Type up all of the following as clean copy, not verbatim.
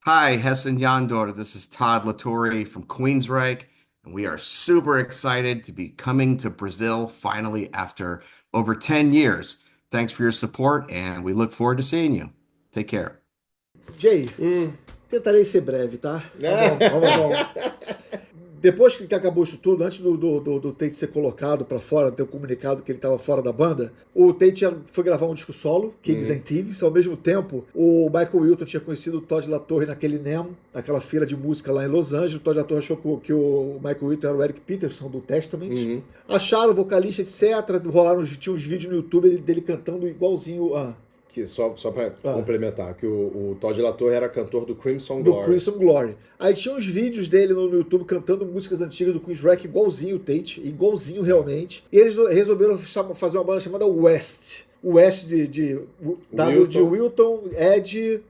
Hi, Hessen Yandor. This is Todd Latore from Queensryche, and we are super excited to be coming to Brazil finally after over 10 years. Thanks for your support, and we look forward to seeing you. Take care. Jay, Hum. tentarei ser breve, tá? Vamos. Depois que acabou isso tudo, antes do Tate ser colocado pra fora, ter o comunicado que ele tava fora da banda, o Tate foi gravar um disco solo, Kings and Thieves. Ao mesmo tempo, o Michael Wilton tinha conhecido o Todd LaTorre naquele NEM, naquela feira de música lá em Los Angeles. O Todd LaTorre achou que o Michael Wilton era o Eric Peterson do Testament. Acharam o vocalista, etc. Tinha uns vídeos no YouTube dele cantando igualzinho a... Que só para complementar, que o Todd LaTorre era cantor do Crimson do Glory. Crimson Glory. Aí tinha uns vídeos dele no YouTube cantando músicas antigas do Queensryche, igualzinho o Tate, igualzinho realmente. E eles resolveram fazer uma banda chamada West. West de Wilton, Ed,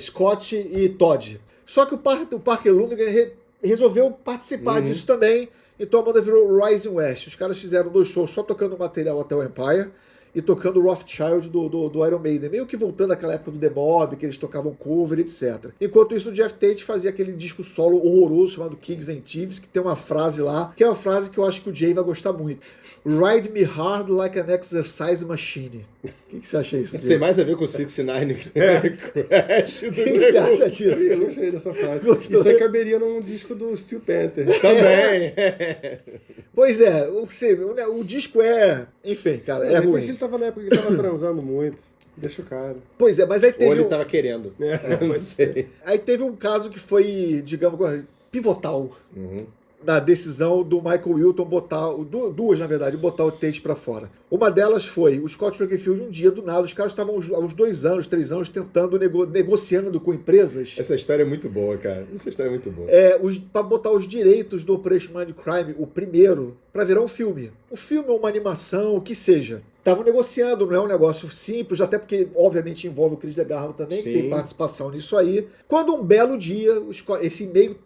Scott e Todd. Só que o Parker Lundgren resolveu participar disso também, então a banda virou Rising West. Os caras fizeram 2 shows só tocando material até o Empire e tocando Rothschild do Iron Maiden, meio que voltando àquela época do The Mob, que eles tocavam cover, etc. Enquanto isso, o Jeff Tate fazia aquele disco solo horroroso chamado Kings and Thieves, que tem uma frase lá, que é uma frase que eu acho que o Jay vai gostar muito. Ride me hard like an exercise machine. O que você acha disso? Isso tem mais a ver com o 69 Crash do O que você acha disso? Eu gostei dessa frase. Gostou? Isso aí caberia num disco do Steel Panther. Também. Pois é, o disco é... Enfim, cara, é ruim. Ele tava na época que ele tava transando muito. Deixa o cara. Pois é, mas aí teve... Ou ele tava querendo. Não sei. Aí teve um caso que foi, digamos, pivotal. Na decisão do Michael Wilton botar, duas na verdade, botar o Tate pra fora. Uma delas foi o Scott Rockenfield, um dia do nada, os caras estavam há uns 2 anos, 3 anos tentando, negociando com empresas. Essa história é muito boa, cara. Essa história é muito boa. Pra botar os direitos do Operation Mindcrime, o primeiro, pra virar um filme. Um filme ou uma animação, o que seja. Estavam negociando, não é um negócio simples, até porque, obviamente, envolve o Chris DeGarmo também, que tem participação nisso aí. Quando um belo dia, esse e-mail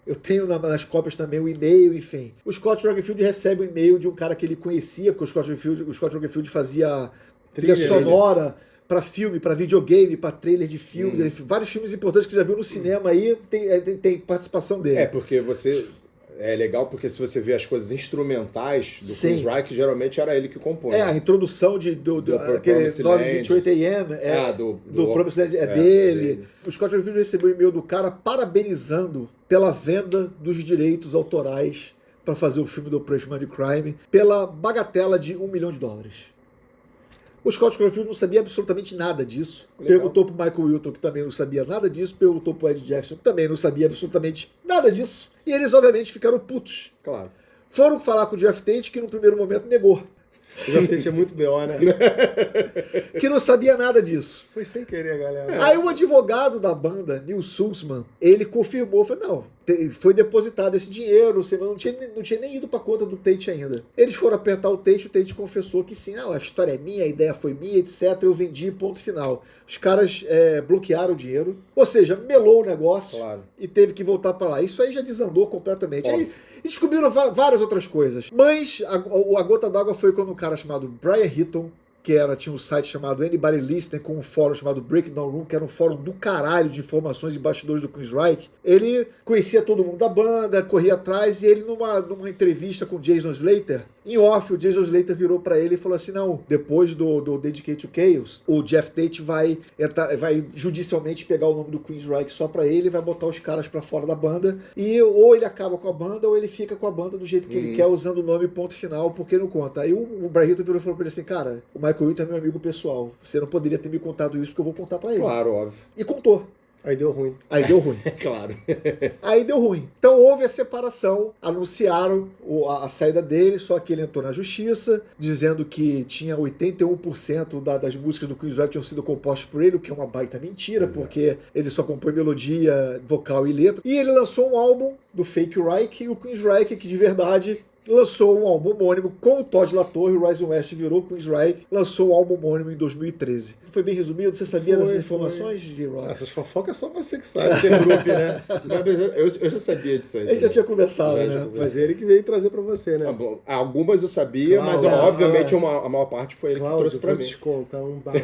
eu tenho nas cópias também o e-mail, enfim. O Scott Rockenfield recebe o e-mail de um cara que ele conhecia, porque o Scott Rockenfield fazia trilha sonora para filme, para videogame, para trailer de filmes, enfim, vários filmes importantes que você já viu no cinema aí, tem participação dele. Porque é legal porque se você vê as coisas instrumentais do Queensryche, geralmente era ele que compõe. A introdução aquele 928 AM do Promised Land dele. O Scott Rockenfield recebeu o e-mail do cara parabenizando pela venda dos direitos autorais para fazer o filme do Operation Mindcrime pela bagatela de $1 milhão. O Scott Rockenfield não sabia absolutamente nada disso. Legal. Perguntou pro Michael Wilton, que também não sabia nada disso. Perguntou pro Ed Jackson, que também não sabia absolutamente nada disso. E eles, obviamente, ficaram putos. Claro. Foram falar com o Jeff Tate, que no primeiro momento negou. O Jeff Tate é muito B.O., né? Que não sabia nada disso. Foi sem querer, galera. Aí o advogado da banda, Neil Sussman, ele confirmou, falou, não, foi depositado esse dinheiro, você não tinha nem ido pra conta do Tate ainda. Eles foram apertar o Tate confessou que sim, a história é minha, a ideia foi minha, etc, eu vendi, ponto final. Os caras bloquearam o dinheiro, ou seja, melou o negócio e teve que voltar pra lá. Isso aí já desandou completamente. Aí descobriram várias outras coisas. Mas a gota d'água foi quando um cara chamado Brian Hitton, que tinha um site chamado Anybody Listening, com um fórum chamado Breakdown Room, que era um fórum do caralho de informações e bastidores do Queensryche. Ele conhecia todo mundo da banda, corria atrás, e ele numa entrevista com o Jason Slater, em off, o Jason Slater virou pra ele e falou assim, não, depois do Dedicate to Chaos, o Jeff Tate vai judicialmente pegar o nome do Queensryche só pra ele, vai botar os caras pra fora da banda, e ou ele acaba com a banda, ou ele fica com a banda do jeito que ele quer, usando o nome ponto final, porque não conta. Aí o Brian Hitton virou e falou pra ele assim, cara, o Michael Wilton é meu amigo pessoal, você não poderia ter me contado isso, porque eu vou contar pra ele. Claro, óbvio. E contou. Aí deu ruim. Claro. Aí deu ruim. Então houve a separação, anunciaram a saída dele, só que ele entrou na justiça, dizendo que tinha 81% das músicas do Queensryche tinham sido compostas por ele, o que é uma baita mentira, porque ele só compõe melodia, vocal e letra. E ele lançou um álbum do Fake Reich, e o Queensryche, que de verdade lançou um álbum homônimo com o Todd LaTorre, o Rising West virou Queensryche, lançou um álbum homônimo em 2013. Foi bem resumido? Você sabia dessas informações, de Ross? Essas fofocas só você que sabe, ter grupo, né? Eu já sabia disso aí. A gente já tinha conversado, né? Mas ele que veio trazer pra você, né? Algumas eu sabia, mas obviamente a maior parte foi ele que trouxe pra mim. Vou te contar um babado.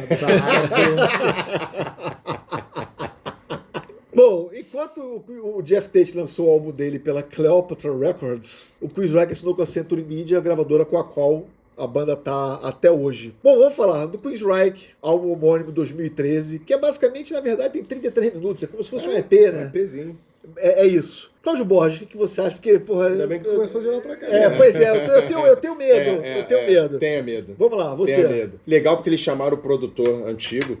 Bom, enquanto o Jeff Tate lançou o álbum dele pela Cleopatra Records, o Queensryche assinou com a Century Media, a gravadora com a qual a banda tá até hoje. Bom, vamos falar do Queensryche, álbum homônimo 2013, que é basicamente, na verdade, tem 33 minutos, é como se fosse um EP, né? Um EPzinho. É isso. Cláudio Borges, o que você acha? Porque, porra... Ainda bem que tu começou de lá pra cá. Pois é, eu tenho medo, eu tenho medo. Tenha medo. Vamos lá, você. Tenha medo. Legal porque eles chamaram o produtor antigo,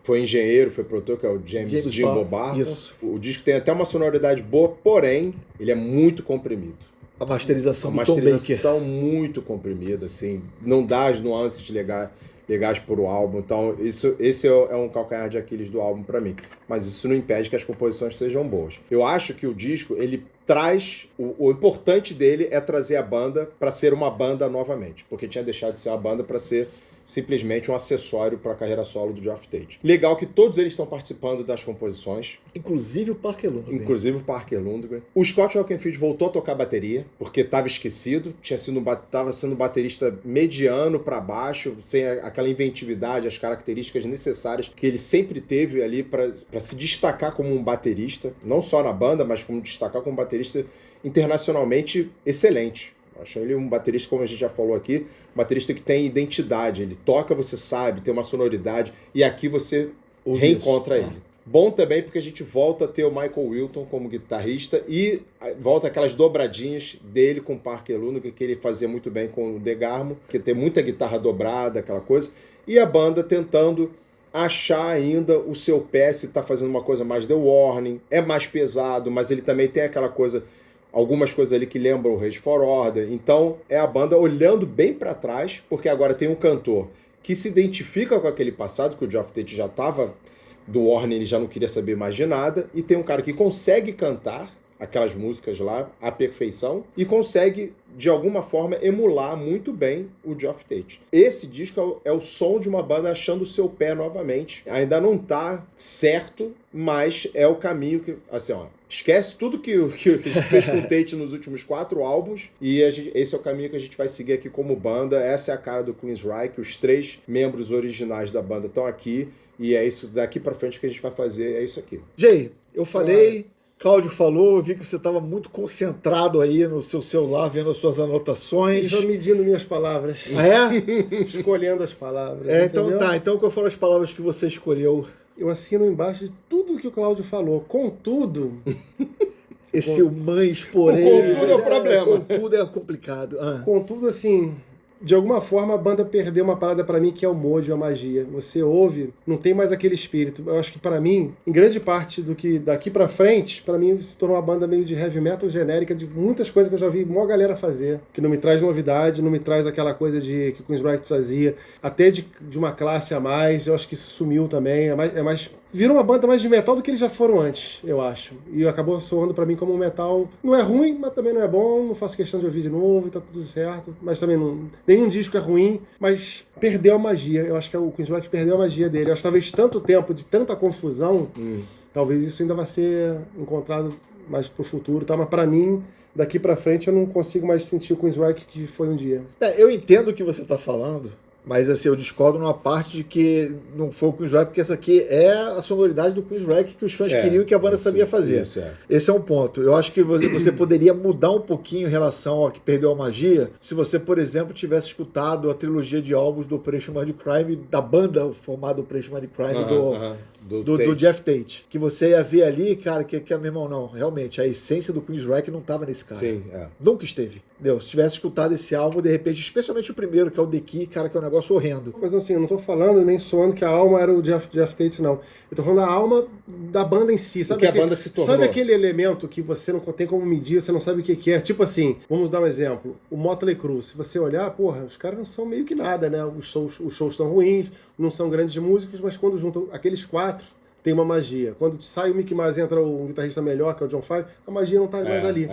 foi engenheiro, foi produtor, que é o James Jimbo Barton. Isso. O disco tem até uma sonoridade boa, porém, ele é muito comprimido. A masterização Uma do Tom Baker. masterização muito comprimida, assim, não dá as nuances legais para o álbum. Então, esse é um calcanhar de Aquiles do álbum para mim. Mas isso não impede que as composições sejam boas. Eu acho que o disco, ele traz... O importante dele é trazer a banda para ser uma banda novamente. Porque tinha deixado de ser uma banda para ser simplesmente um acessório para a carreira solo do Geoff Tate. Legal que todos eles estão participando das composições. Inclusive o Parker Lundgren. Inclusive o Parker Lundgren. O Scott Rockenfield voltou a tocar bateria, porque estava esquecido. Estava sendo um baterista mediano para baixo, sem aquela inventividade, as características necessárias que ele sempre teve ali para se destacar como um baterista. Não só na banda, mas como destacar como um baterista internacionalmente excelente. Acho ele um baterista, como a gente já falou aqui, um baterista que tem identidade. Ele toca, você sabe, tem uma sonoridade, e aqui você reencontra ele. Bom também porque a gente volta a ter o Michael Wilton como guitarrista e volta aquelas dobradinhas dele com o Parker Lundgren, que ele fazia muito bem com o DeGarmo, que tem muita guitarra dobrada, aquela coisa, e a banda tentando achar ainda o seu pé, se está fazendo uma coisa mais The Warning, é mais pesado, mas ele também tem aquela coisa... Algumas coisas ali que lembram o Rage for Order. Então, é a banda olhando bem para trás, porque agora tem um cantor que se identifica com aquele passado, que o Geoff Tate já estava do Warner, ele já não queria saber mais de nada, e tem um cara que consegue cantar aquelas músicas lá à perfeição e consegue, de alguma forma, emular muito bem o Geoff Tate. Esse disco é o som de uma banda achando o seu pé novamente. Ainda não tá certo, mas é o caminho que, assim, ó, esquece tudo que a gente fez com o Tate nos últimos 4 álbuns e esse é o caminho que a gente vai seguir aqui como banda. Essa é a cara do Queensryche. Os 3 membros originais da banda estão aqui e é isso daqui pra frente que a gente vai fazer, é isso aqui. Jay, eu falei, Cláudio falou, eu vi que você estava muito concentrado aí no seu celular, vendo as suas anotações. Estou medindo minhas palavras. Ah, é? Escolhendo as palavras. Então entendeu? tá, então quais foram as palavras que você escolheu? Eu assino embaixo de tudo que o Cláudio falou. Contudo... Esse mães, porém... Contudo é o problema. Contudo é complicado. Contudo, assim... De alguma forma, a banda perdeu uma parada pra mim que é o mojo, a magia. Você ouve, não tem mais aquele espírito. Eu acho que pra mim, em grande parte do que daqui pra frente, pra mim se tornou uma banda meio de heavy metal genérica, de muitas coisas que eu já vi maior galera fazer, que não me traz novidade, não me traz aquela coisa de que o Queensryche trazia, até de uma classe a mais. Eu acho que isso sumiu também. Virou uma banda mais de metal do que eles já foram antes, eu acho. E acabou soando pra mim como um metal... Não é ruim, mas também não é bom. Não faço questão de ouvir de novo e tá tudo certo. Mas também não... Nenhum disco é ruim, mas perdeu a magia. Eu acho que o Queensryche perdeu a magia dele. Eu acho que talvez tanto tempo de tanta confusão, talvez isso ainda vai ser encontrado mais pro futuro, tá? Mas pra mim... Daqui pra frente eu não consigo mais sentir o Queensryche que foi um dia. Eu entendo o que você tá falando, mas assim, eu discordo numa parte de que não foi o Queensryche, porque essa aqui é a sonoridade do Queensryche que os fãs queriam que a banda sabia fazer. Esse é um ponto. Eu acho que você poderia mudar um pouquinho em relação ao que perdeu a magia, se você, por exemplo, tivesse escutado a trilogia de álbuns do Operation Mindcrime, da banda formada Operation Mindcrime do Geoff Tate. Que você ia ver ali, cara, que meu irmão, não, realmente, a essência do Queensryche não estava nesse cara. Sim, Nunca esteve. Entendeu? Se tivesse escutado esse álbum, de repente, especialmente o primeiro, que é o The Key, cara, que é um negócio horrendo. Mas assim, eu não tô falando nem soando que a alma era o Geoff Tate, não. Eu tô falando da alma da banda em si. Sabe que a banda se tornou. Sabe aquele elemento que você não tem como medir, você não sabe o que é? Tipo assim, vamos dar um exemplo. O Motley Crue, se você olhar, porra, os caras não são meio que nada, né? Os shows são ruins, não são grandes músicos, mas quando juntam aqueles 4... tem uma magia. Quando sai o Mick Mars e entra um guitarrista melhor, que é o John Five, a magia não tá mais ali.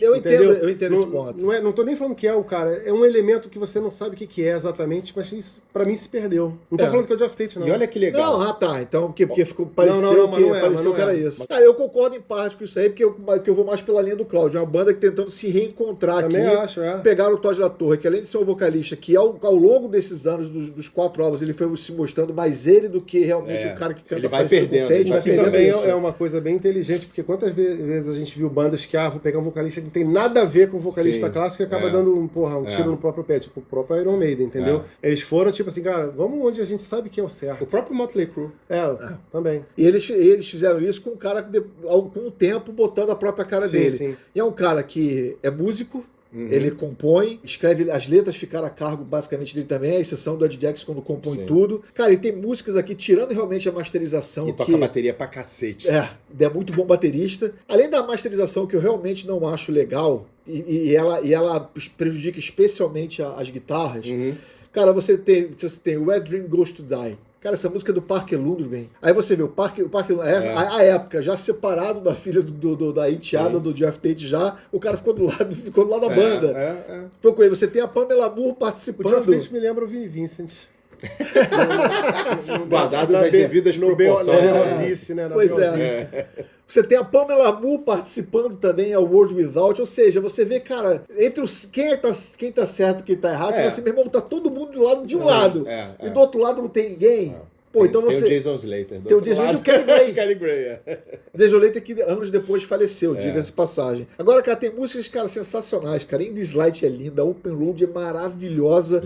Eu entendo esse ponto. Não tô nem falando que é o cara, é um elemento que você não sabe o que é exatamente, mas isso pra mim se perdeu. Não tô falando que é o Geoff Tate, não. E olha que legal. Não, tá. Então, porque pareceu que era isso. Cara, eu concordo em parte com isso aí, porque eu vou mais pela linha do Cláudio. É uma banda que tentando se reencontrar também aqui. Acho, Pegaram o Todd La Torre, que além de ser um vocalista, que ao longo desses anos, dos 4 álbuns, ele foi se mostrando mais ele do que realmente o cara que canta pra perdendo, Tate, vai vai Que perdendo também isso. é uma coisa bem inteligente, porque quantas vezes a gente viu bandas que, vou pegar um vocalista que não tem nada a ver com o vocalista Sim, clássico e acaba é. dando um tiro no próprio pé, tipo o próprio Iron Maiden, entendeu? Eles foram tipo assim, cara, vamos onde a gente sabe que é o certo. O próprio Motley Crue. Também. E eles fizeram isso com um cara que, com um tempo, botando a própria cara Sim, dele. sim. E é um cara que é músico, Uhum. ele compõe, escreve, as letras ficaram a cargo basicamente dele também, a exceção do Ed Jackson quando compõe Sim. tudo. Cara, e tem músicas aqui, tirando realmente a masterização, E que toca bateria pra cacete. é muito bom baterista. Além da masterização, que eu realmente não acho legal, e ela prejudica especialmente as guitarras, Uhum. cara, você tem Where Dream Goes to Die. Cara, essa música é do Parker Lundgren. Aí você vê o Parker a época, já separado da filha da enteada Sim. do Jeff Tate já, o cara ficou do lado da banda. É. Foi com ele. Você tem a Pamela Moore O participando. Jeff Tate me lembra o Vinnie Vincent. Guardadas as devidas proporções. Beorzice, né? Na Pois é. Beorzice. Você tem a Pamela Moore participando também ao World Without, ou seja, você vê, cara, entre quem tá certo e quem tá errado, você fala assim, meu irmão, tá todo mundo do lado de um lado. E do outro lado não tem ninguém. Pô, então Tem você. o Jason Slater. Tem o Jason Slater e o Kelly Gray. Kelly Gray, Jason Slater que anos depois faleceu, diga-se de passagem. Agora, cara, tem músicas, cara, sensacionais, cara. In This Light é linda, Open Road é maravilhosa.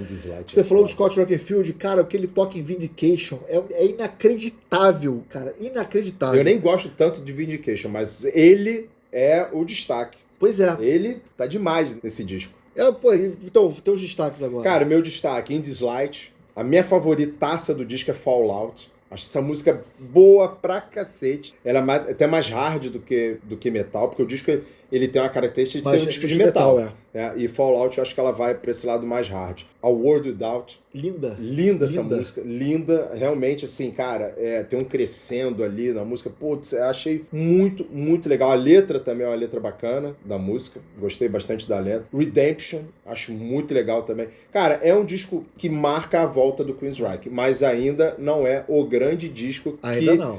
Você falou do Scott Rockenfield, cara, o que ele toca em Vindication é inacreditável, cara, inacreditável. Eu nem gosto tanto de Vindication, mas ele é o destaque. Pois é. Ele tá demais nesse disco. Então, teus destaques agora. Cara, meu destaque, In This Light. A minha favoritaça do disco é Fallout. Acho essa música boa pra cacete. Ela é até mais hard do que metal, porque o disco ele tem uma característica de ser um disco de metal. E Fallout, eu acho que ela vai pra esse lado mais hard. A World Without. Linda essa música. Linda. Realmente, assim, cara, tem um crescendo ali na música. Putz, eu achei muito, muito legal. A letra também é uma letra bacana da música. Gostei bastante da letra. Redemption, acho muito legal também. Cara, é um disco que marca a volta do Queensryche, mas ainda não é o grande disco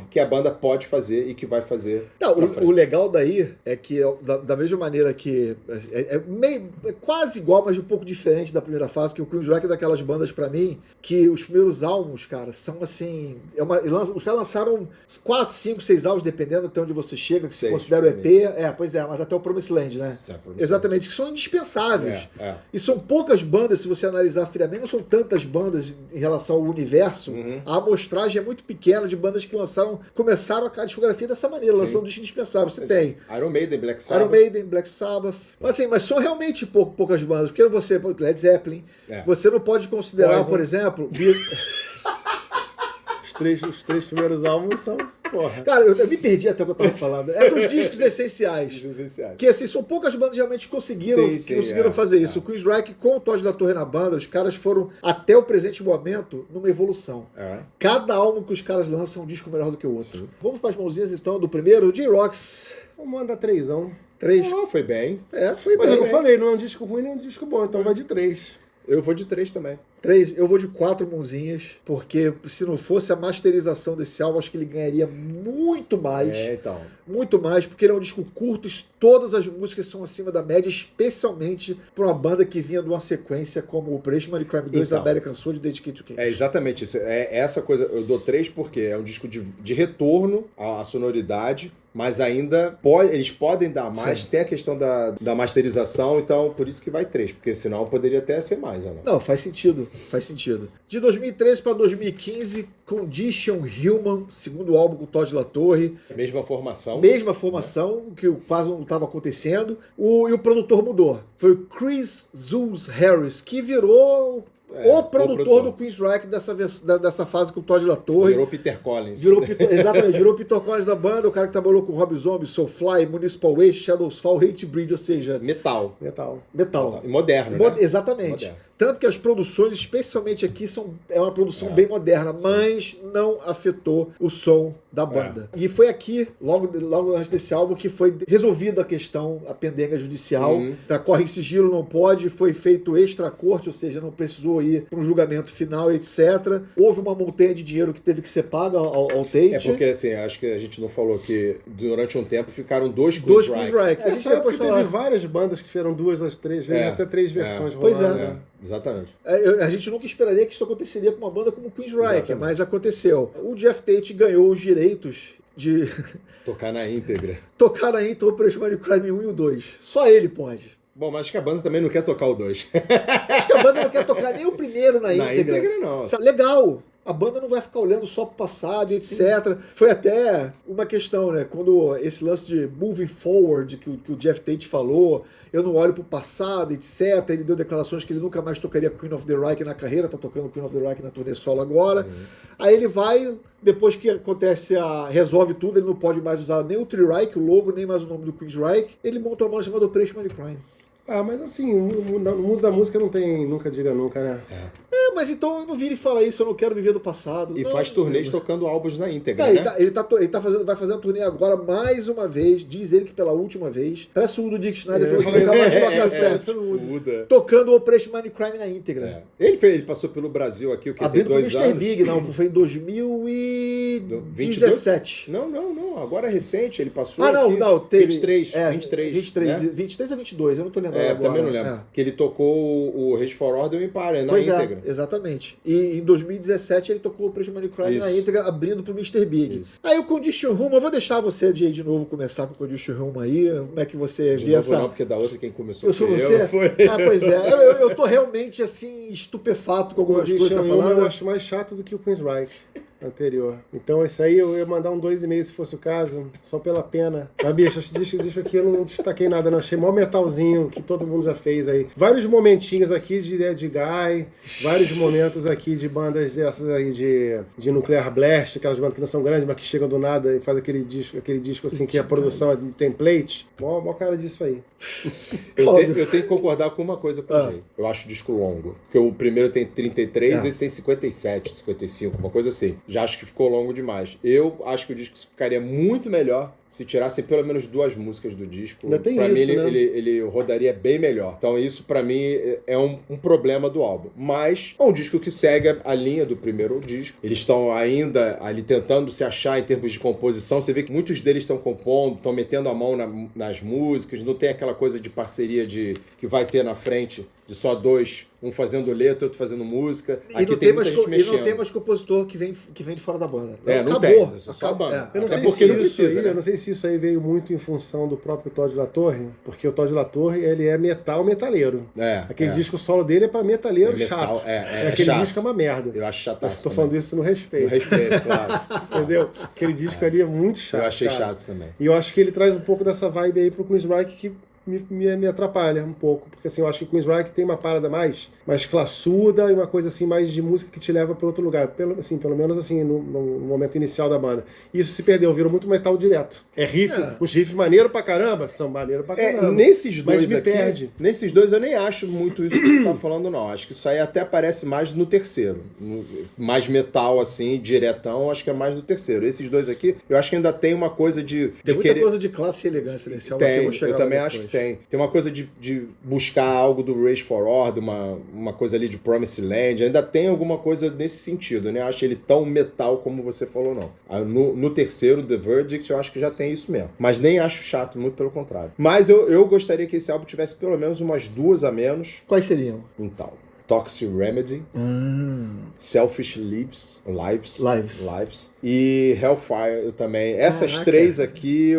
que a banda pode fazer e que vai fazer. Não, o legal daí é que, da mesma maneira que é quase igual, mas um pouco diferente da primeira fase, que o Queensryche é daquelas bandas pra mim que os primeiros álbuns, cara, são assim, os caras lançaram 4, 5, 6 álbuns, dependendo até onde você chega, que se considera o EP, pois é, mas até o Promised Land, né? Exatamente, que são indispensáveis. E são poucas bandas, se você analisar friamente, não são tantas bandas em relação ao universo. A amostragem é muito pequena de bandas que começaram a discografia dessa maneira, lançando um disco indispensável. Você tem Iron Maiden, Black Sabbath. Mas são realmente poucas bandas, porque você, Led Zeppelin, você não pode considerar, por exemplo, os três primeiros álbuns são, porra. Cara, eu me perdi até o que eu tava falando. É dos discos essenciais. Que assim, são poucas bandas que realmente conseguiram fazer isso. O Queensryche, com o Todd La Torre na banda, os caras foram, até o presente momento, numa evolução. Cada álbum que os caras lançam é um disco melhor do que o outro. Vamos para as mãozinhas então do primeiro, o J-Rocks. Vamos mandar 3. 3. Foi bem. Foi Mas bem. eu falei, não é um disco ruim nem um disco bom, então vai de 3. Eu vou de 3 também. 3, eu vou de 4 mãozinhas, porque se não fosse a masterização desse álbum, acho que ele ganharia muito mais. Muito mais, porque ele é um disco curto, todas as músicas são acima da média, especialmente para uma banda que vinha de uma sequência como o Operation Crime 2, American Soul, de Dedicated to Cage. É exatamente isso. É essa coisa, eu dou 3 porque é um disco de retorno à sonoridade, mas ainda eles podem dar mais, tem a questão da masterização, então por isso que vai 3, porque senão poderia até ser mais. Não, faz sentido. De 2013 para 2015, Condition Human, segundo álbum com o Todd La Torre. Mesma formação, que quase não estava acontecendo. E o produtor mudou. Foi o Chris Zeus Harris, que virou o produtor do Queensryche dessa fase com o Todd La Torre. Virou Peter Collins. Exatamente, virou Peter Collins da banda, o cara que trabalhou com Rob Zombie, Soulfly, Municipal Waste, Shadows Fall, Hate Breed, ou seja... Metal. E moderno, né? Exatamente. Moderno. Tanto que as produções, especialmente aqui, é uma produção bem moderna, mas não afetou o som da banda. E foi aqui, logo antes desse álbum, que foi resolvida a questão, a pendenga judicial. Corre em sigilo, não pode, foi feito extra-corte, ou seja, não precisou ir para um julgamento final, etc. Houve uma montanha de dinheiro que teve que ser paga ao Tate. É porque, assim, acho que a gente não falou que durante um tempo ficaram dois Dois Queensryche. Queensryche. A gente Nessa época depois teve falar. várias bandas que fizeram 2 às 3 vezes, até 3 versões Pois rolando. é. Né? Exatamente. A gente nunca esperaria que isso aconteceria com uma banda como Queensryche, Exatamente. mas aconteceu. O Jeff Tate ganhou os direitos de Tocar na íntegra. tocar na Into Operation Mindcrime 1 e o 2. Só ele pode. Bom, mas acho que a banda também não quer tocar o 2. Acho que a banda não quer tocar nem o primeiro na Na íntegra. íntegra, não. Sabe, legal. A banda não vai ficar olhando só pro passado, etc. Foi até uma questão, né? Quando esse lance de moving forward que o Jeff Tate falou, eu não olho pro passado, etc. Ele deu declarações que ele nunca mais tocaria Queen of the Reich na carreira, tá tocando Queen of the Reich na turnê solo agora. Aí ele vai, depois que acontece resolve tudo, ele não pode mais usar nem o Tri-Reich, o logo, nem mais o nome do Queensryche. Ele monta uma banda chamada Operation Mindcrime. Ah, mas assim, no mundo da música não tem nunca diga nunca, né? Mas então eu não vire e fala isso, eu não quero viver do passado. E Não, faz turnês tocando álbuns na íntegra, Ele, né? vai fazer a turnê agora mais uma vez, diz ele que pela última vez. Parece o do Dick Schneider, falou que nunca mais toca certo. Muda. Tocando o Operation Mindcrime na íntegra. Ele passou pelo Brasil aqui, o que tem Abrindo pro 2 Mr. anos. Big, não, foi em 2017. Não, agora é recente, ele passou Não, teve. 23, 23 né? 23 ou 22, eu não tô lembrando agora. Também não lembro. Que ele tocou o Rage for Order e o Empire na Pois íntegra. exatamente. E em 2017 ele tocou o Operation Mindcrime na Isso. íntegra, abrindo pro Mr. Big. Isso. Aí o Condition Room, eu vou deixar você de novo começar com o Condition Room aí, como é que você De vê novo essa... não, porque da outra quem começou Eu sou foi você? eu, foi. Pois é. Eu tô realmente, assim, estupefato com algumas coisas que tá falando. Eu acho mais chato do que o Queensryche anterior. Então esse aí eu ia mandar um 2,5 se fosse o caso, só pela pena. Mas bicho, disso aqui eu não destaquei nada, não. Achei mó metalzinho que todo mundo já fez aí. Vários momentinhos aqui de Guy, vários momentos aqui de bandas dessas aí de Nuclear Blast, aquelas bandas que não são grandes, mas que chegam do nada e faz aquele disco assim que a produção é de template. Mó cara disso aí. Eu tenho que concordar com uma coisa com o Jay. Eu acho o disco longo. Porque o primeiro tem 33, esse tem 57, 55, uma coisa assim. Já acho que ficou longo demais. Eu acho que o disco ficaria muito melhor se tirassem pelo menos 2 músicas do disco. Ainda tem pra isso, mim, né? ele rodaria bem melhor. Então isso pra mim é um problema do álbum. Mas é um disco que segue a linha do primeiro disco. Eles estão ainda ali tentando se achar em termos de composição. Você vê que muitos deles estão compondo, estão metendo a mão nas músicas. Não tem aquela coisa de parceria que vai ter na frente de só 2, um fazendo letra, outro fazendo música. E não tem mais compositor que vem de fora da banda. Não acabou. tem. Só a banda. Eu não Até sei porque se não isso precisa, aí, né? eu não sei se isso aí veio muito em função do próprio Todd La Torre, porque o Todd La Torre, ele é metaleiro. Aquele disco solo dele é pra metaleiro chato. Aquele chato. disco é uma merda. Eu acho chato. Mas tô falando isso no respeito. No respeito, claro. Entendeu? Aquele disco ali é muito chato. Eu achei cara. chato também. E eu acho que ele traz um pouco dessa vibe aí pro Queensryche que me atrapalha um pouco. Porque assim, eu acho que o Queensryche tem uma parada mais classuda e uma coisa assim mais de música que te leva para outro lugar. Pelo menos assim, no momento inicial da banda. Isso se perdeu, virou muito metal direto. É riff, os riffs maneiro pra caramba, são maneiro pra caramba. Nesses dois mas me aqui, perde. nesses dois eu nem acho muito isso que você tá falando, não. Acho que isso aí até aparece mais no terceiro. Mais metal, assim, diretão, acho que é mais no terceiro. Esses dois aqui, eu acho que ainda tem uma coisa de Tem muita querer... coisa de classe e elegância nesse álbum que eu vou chegar eu também lá acho que depois. tem uma coisa de buscar algo do Rage for Order, uma coisa ali de Promised Land, ainda tem alguma coisa nesse sentido, né? Eu acho ele tão metal como você falou, não. No terceiro, The Verdict, eu acho que já tem isso mesmo. Mas nem acho chato, muito pelo contrário. Mas eu gostaria que esse álbum tivesse pelo menos umas 2 a menos. Quais seriam? Então, Toxic Remedy, Selfish Lives e Hellfire eu também. Essas Caraca. 3 aqui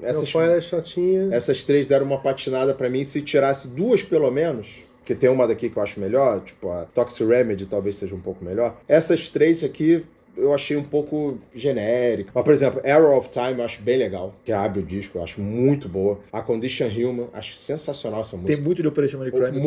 Hellfire é chatinha. essas 3 deram uma patinada pra mim. Se tirasse 2 pelo menos, que tem uma daqui que eu acho melhor, tipo a Toxic Remedy talvez seja um pouco melhor. Essas 3 aqui eu achei um pouco genérico. Mas, por exemplo, Arrow of Time eu acho bem legal, que abre o disco, eu acho muito boa. A Condition Human, acho sensacional essa música. Tem muito de Operation Mindcrime.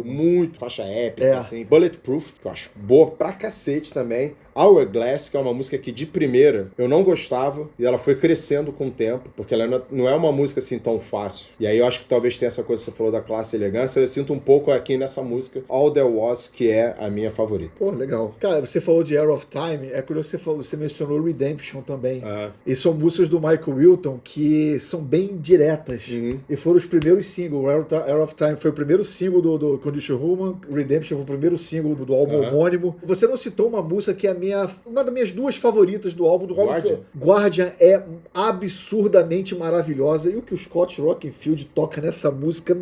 Muito faixa épica, assim. Bulletproof, que eu acho boa pra cacete também. Hourglass, que é uma música que de primeira eu não gostava, e ela foi crescendo com o tempo, porque ela não é uma música assim tão fácil. E aí eu acho que talvez tenha essa coisa que você falou da classe e elegância, eu sinto um pouco aqui nessa música All There Was, que é a minha favorita. Pô, legal. Cara, você falou de Air of Time, é curioso que você mencionou Redemption também. Ah, E são músicas do Michael Wilton que são bem diretas. uhum. E foram os primeiros singles. Air of Time foi o primeiro single do Condition Human, Redemption foi o primeiro single do álbum homônimo. Você não citou uma música que é uma das minhas duas favoritas do álbum. Guardian? Guardian é absurdamente maravilhosa. E o que o Scott Rockenfield toca nessa música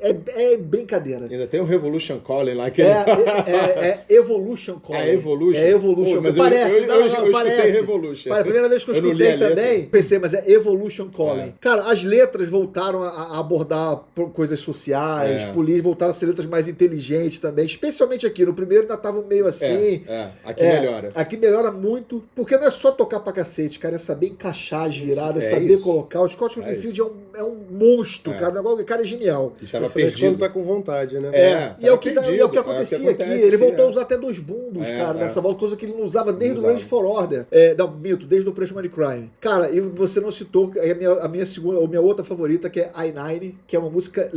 é brincadeira. Ainda tem o Revolution Calling lá, que É Evolution Calling. É Evolution? É Evolution. Pô, mas Parece, eu escutei parece. Revolution. A primeira vez que eu Eu não li escutei a letra. também, pensei, mas é Evolution Calling. É. Cara, as letras voltaram a abordar coisas sociais, políticas, voltaram a ser letras mais inteligentes também, especialmente aqui. No primeiro ainda estavam meio assim. Aqui melhora. Aqui melhora muito, porque não é só tocar pra cacete, cara, é saber encaixar as viradas, É saber isso. colocar. O Scott Rockenfield é um monstro, cara. O cara é genial. Que estava Principalmente perdido. quando tá com vontade, né? E é o que perdido. acontecia É o que aqui. acontece Ele aqui, voltou a usar até dois bumbos, cara, é. nessa volta, coisa que ele não usava desde Não o Rage for Order. Desde o Operation Money Crime. Cara, e você não citou a minha outra favorita, que é I-9, que é uma música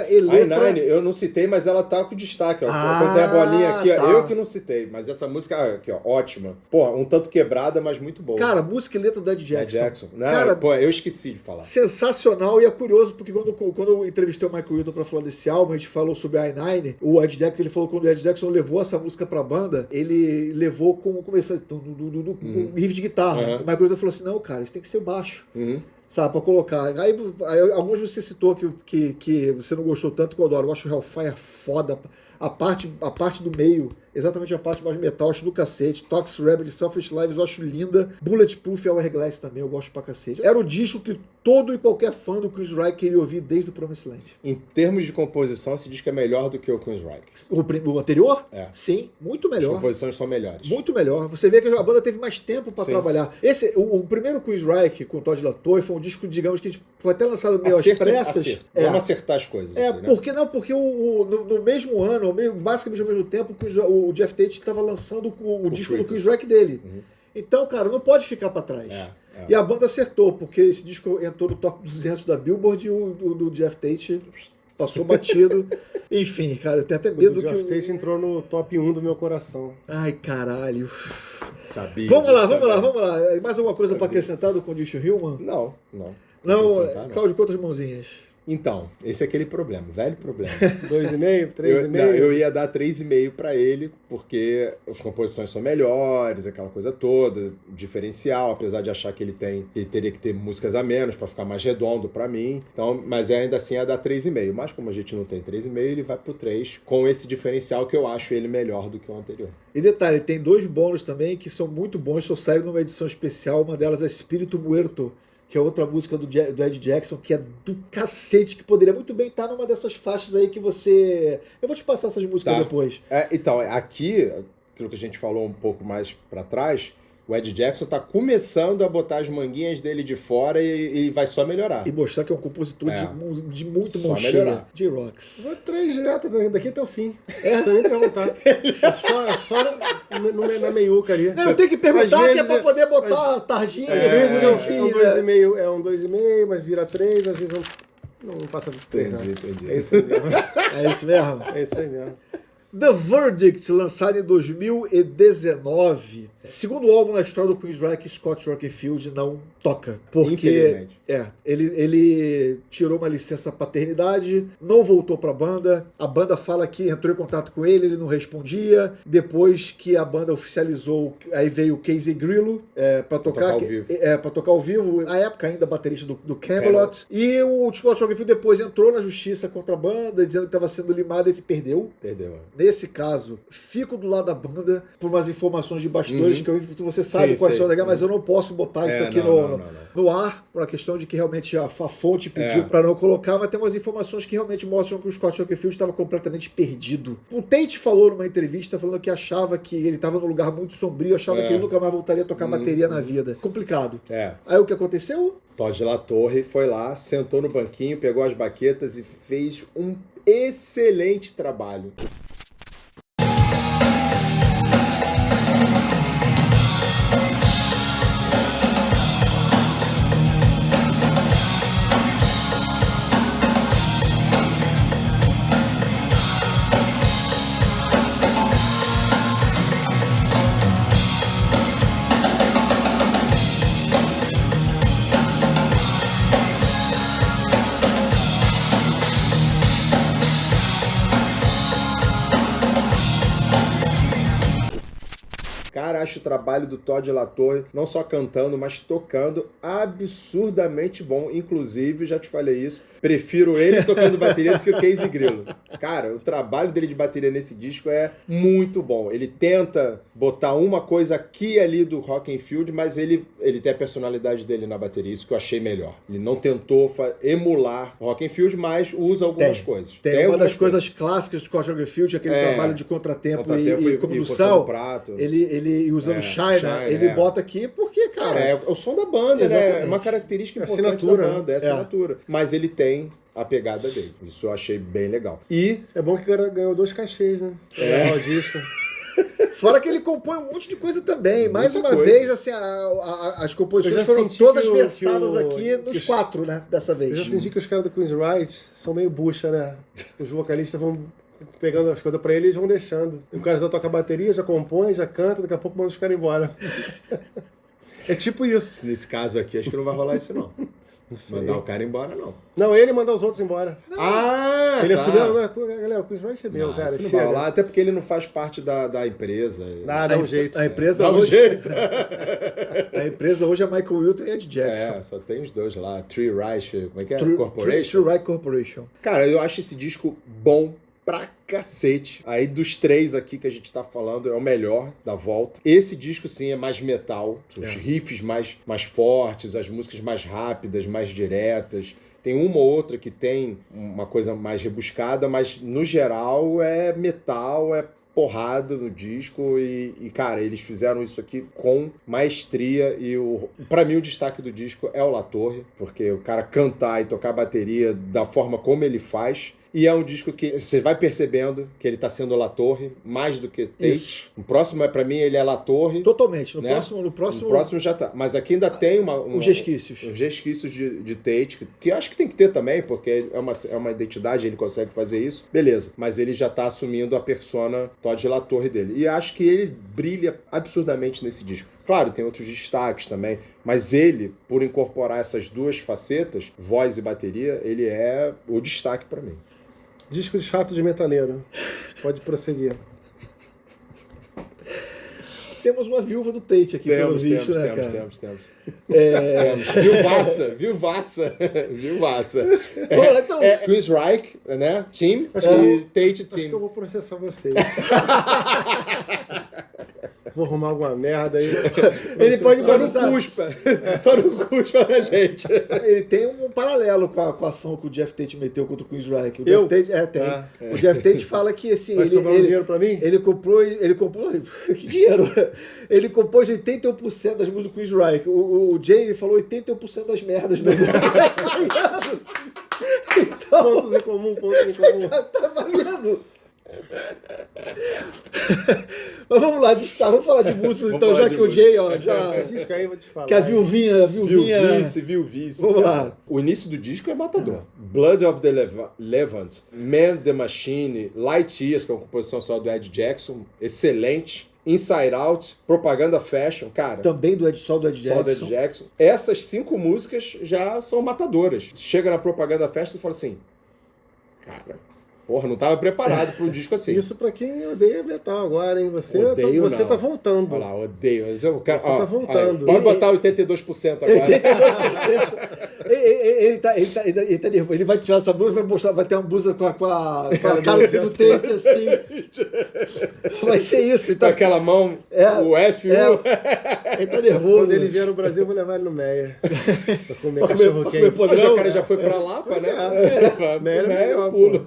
e letra. I-9, eu não citei, mas ela tá com destaque. Ó. Ah, Quando tem a bolinha aqui, ó, tá. eu que não citei, mas essa música aqui, ó, ótima. Pô, um tanto quebrada, mas muito boa. Cara, música e letra do Ed Jackson. Não, Cara, pô, eu esqueci de falar. sensacional, e é curioso porque quando eu entrevistei o Michael Wilton pra falar desse álbum, a gente falou sobre a I-9, o Ed Jackson, ele falou que quando o Ed Jackson levou essa música pra banda, ele levou com um riff de guitarra. O Michael Wilton falou assim, não, cara, isso tem que ser baixo. Sabe, pra colocar. Aí alguns você citou que você não gostou tanto, que eu adoro. Eu acho o Hellfire foda. A parte do meio, exatamente a parte mais metal, eu acho do cacete. Toxic Rebel, Selfish Lives, eu acho linda. Bulletproof e Hourglass também, eu gosto pra cacete. Era o disco que todo e qualquer fã do Chris Reich queria ouvir desde o Promised Land. Em termos de composição, esse disco é melhor do que o Queen's Reich. O anterior? É. Sim, muito As melhor. composições são melhores. Muito melhor. Você vê que a banda teve mais tempo pra Sim. trabalhar. O primeiro Chris Reich com o Todd LaTorre foi um disco, digamos, que foi até lançado meio às pressas. Vamos acertar as coisas. Aqui, né? Porque não, porque no mesmo ano, basicamente ao mesmo tempo, que o Jeff Tate estava lançando o disco do Chris Reich dele. Então, cara, não pode ficar pra trás. E a banda acertou, porque esse disco entrou no top 200 da Billboard e o do Jeff Tate passou batido. Enfim, cara, eu tenho até medo O Jeff Tate entrou no top 1 do meu coração. Ai, caralho. Sabia. Vamos lá. Mais alguma coisa pra acrescentar do Condition Human? Não. Não, Cláudio, quantas mãozinhas? Então, esse é aquele problema, velho problema. 2,5, 3,5? Eu ia dar 3,5 pra ele, porque as composições são melhores, aquela coisa toda, diferencial, apesar de achar que ele teria que ter músicas a menos pra ficar mais redondo pra mim. Então, mas ainda assim ia dar 3,5. Mas como a gente não tem 3,5, ele vai pro 3 com esse diferencial que eu acho ele melhor do que o anterior. E detalhe, tem dois bônus também que são muito bons, só saíram numa edição especial, uma delas é Espírito Muerto, que é outra música do Ed Jackson, que é do cacete, que poderia muito bem estar numa dessas faixas aí que você... Eu vou te passar essas músicas depois. Então, aqui, aquilo que a gente falou um pouco mais pra trás, o Ed Jackson tá começando a botar as manguinhas dele de fora e vai só melhorar. E mostrar que é um compositor de muito Só mão cheia. melhorar. J-Rocks. Vou 3 direto daqui até o fim. Sem nem perguntar. Só na meiuca ali. Não, eu tenho que perguntar Às que é vezes pra poder botar a tarjinha. Às vezes é enfim, um 2,5, é um 2,5, mas vira 3, às vezes não passa dos 3, não. Entendi. É isso aí mesmo. É isso mesmo. É isso aí mesmo. The Verdict, lançado em 2019. Segundo álbum na história do Queen's Reich, Scott Rockenfield não toca. Porque Infelizmente. ele tirou uma licença paternidade, não voltou pra banda. A banda fala que entrou em contato com ele não respondia. Depois que a banda oficializou, aí veio o Casey Grillo pra tocar ao vivo. pra tocar ao vivo. Na época ainda baterista do Camelot. E o Scott Rockenfield depois entrou na justiça contra a banda, dizendo que estava sendo limado e se perdeu. Nesse caso, fico do lado da banda por umas informações de bastidores que você sabe quais são da guerra, mas eu não posso botar isso aqui no ar, por uma questão de que realmente a fonte pediu para não colocar, mas tem umas informações que realmente mostram que o Scott Rockenfield estava completamente perdido. O Tate falou numa entrevista, falando que achava que ele estava num lugar muito sombrio, achava que ele nunca mais voltaria a tocar bateria na vida. Complicado. Aí o que aconteceu? Todd LaTorre foi lá, sentou no banquinho, pegou as baquetas e fez um excelente trabalho. acho o trabalho do Todd LaTorre, não só cantando, mas tocando, absurdamente bom. Inclusive, já te falei isso, prefiro ele tocando bateria do que o Casey Grillo. Cara, o trabalho dele de bateria nesse disco é muito bom. Ele tenta botar uma coisa aqui e ali do Rock and Field, mas ele tem a personalidade dele na bateria, isso que eu achei melhor. Ele não tentou emular o Rock and Field, mas usa algumas coisas. Tem uma das coisas clássicas do Scott Field, aquele trabalho de contratempo e condução. Ele usando China, ele bota aqui porque, cara... É o som da banda, né? É uma característica importante da banda, é a assinatura. Mas ele tem a pegada dele. Isso eu achei bem legal. E... É bom que ganhou 2 cachês, né? O disco. Fora que ele compõe um monte de coisa também. Mais uma vez, assim, as composições foram todas versadas aqui nos 4, né? Dessa vez. Eu já senti que os caras do Queen's Right são meio bucha, né? Os vocalistas vão pegando as coisas pra ele e eles vão deixando. O cara já toca a bateria, já compõe, já canta, daqui a pouco manda os caras embora. É tipo isso. Nesse caso aqui, acho que não vai rolar isso, não. Mandar o cara embora, não. Não, ele mandar os outros embora. Ah, ele assumiu, né? Galera, o Chris Rice é meu, cara. Isso não vai rolar, até porque ele não faz parte da empresa. Dá um jeito. A empresa dá um hoje, jeito. A empresa hoje é Michael Wilton e Ed Jackson. Só tem os dois lá. Tree Reich, como é que é? Corporation. True Reich Corporation. Cara, eu acho esse disco bom pra cacete. Aí dos 3 aqui que a gente tá falando, é o melhor da volta. Esse disco sim é mais metal, os riffs mais fortes, as músicas mais rápidas, mais diretas. Tem uma ou outra que tem uma coisa mais rebuscada, mas no geral é metal, é porrada no disco e, cara, eles fizeram isso aqui com maestria e pra mim o destaque do disco é o LaTorre, porque o cara cantar e tocar bateria da forma como ele faz. E é um disco que você vai percebendo que ele tá sendo LaTorre mais do que Tate. Isso. O próximo, pra mim, ele é LaTorre. Totalmente. No né? próximo já tá. Mas aqui ainda tem os resquícios. Os resquícios de Tate, que eu acho que tem que ter também, porque é uma identidade, ele consegue fazer isso. Beleza. Mas ele já tá assumindo a persona Todd LaTorre dele. E acho que ele brilha absurdamente nesse disco. Claro, tem outros destaques também, mas ele, por incorporar essas duas facetas, voz e bateria, ele é o destaque pra mim. Disco chato de metaleiro. Pode prosseguir. Temos uma viúva do Tate aqui, pelo visto, né, cara? Temos. Viúvaça. Então... Chris Reich, né? Team. Tate Team. Acho que eu vou processar vocês. Vou arrumar alguma merda aí. Ele pode só não cuspa. Só não cuspa na gente. Ele tem um paralelo com a ação que o Jeff Tate meteu contra o Chris Reich. O Jeff Tate, tem. O Jeff Tate fala que assim, vai sobrar um dinheiro pra mim? Ele comprou que dinheiro? Ele compôs 81% das músicas do Chris Reich. O Jay ele falou 81% das merdas do então, pontos em comum. Tá valendo. Mas vamos lá, vamos falar de músicas então, já que o Jay, aí, vou te falar, que a vilvinha. Vilvice. Vamos lá. O início do disco é matador. Blood of the Levant, Man the Machine, Light Years, que é uma composição só do Ed Jackson, excelente. Inside Out, Propaganda Fashion, cara. Também do Ed Jackson. Essas 5 músicas já são matadoras. Chega na Propaganda Fashion e fala assim, cara, porra, não tava preparado para um disco assim. Isso pra quem odeia metal agora, hein? Você tá voltando. Olha lá, odeio. Você tá voltando. Pode botar 82% agora. 82%. Ele vai tirar essa blusa e vai ter uma blusa com a cara do Tate, assim. Vai ser isso. Com aquela mão, o F. Ele tá nervoso. Quando ele vier no Brasil, eu vou levar ele no Meia. Pra comer cachorro quente. O cara já foi pra Lapa, né? Meia é melhor, pulo.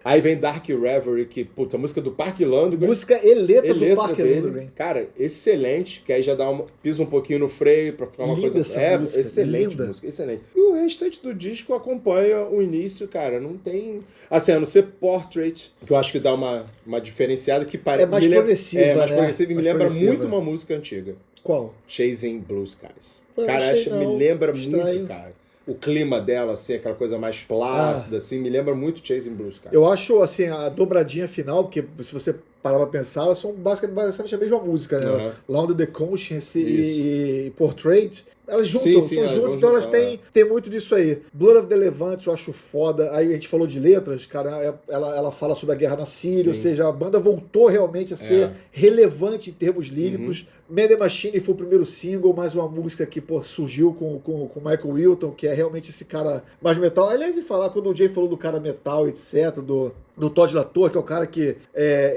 Aí vem Dark Reverie, que, putz, a música do Parque Landwehr. Música eletra do Parque Landwehr. Cara, excelente, que aí já pisa um pouquinho no freio pra ficar uma coisa... música, excelente linda. música, excelente. E o restante do disco acompanha o início, cara, não tem... Assim, a não ser Portrait, que eu acho que dá uma diferenciada, que parece... É mais progressiva, né? Mais progressiva e me lembra muito uma música antiga. Qual? Chasing Blue Skies. Cara, me lembra muito, cara. O clima dela, assim, aquela coisa mais plácida, assim, me lembra muito Chasing Blue Skies. Eu acho, assim, a dobradinha final, porque se você parar pra pensar, elas são basicamente a mesma música, né? Loud the Conscience e Portrait. Elas juntam, Sim, são elas juntas, vão então elas juntar, têm muito disso aí. Blood of the Levant eu acho foda. Aí a gente falou de letras, cara, ela fala sobre a guerra na Síria, Sim. ou seja, a banda voltou realmente a ser relevante em termos líricos. Man the Machine foi o primeiro single, mais uma música que surgiu com Michael Wilton, que é realmente esse cara mais metal. Aliás, em falar, quando o Jay falou do cara metal, etc., do Todd LaTorre, que é o cara que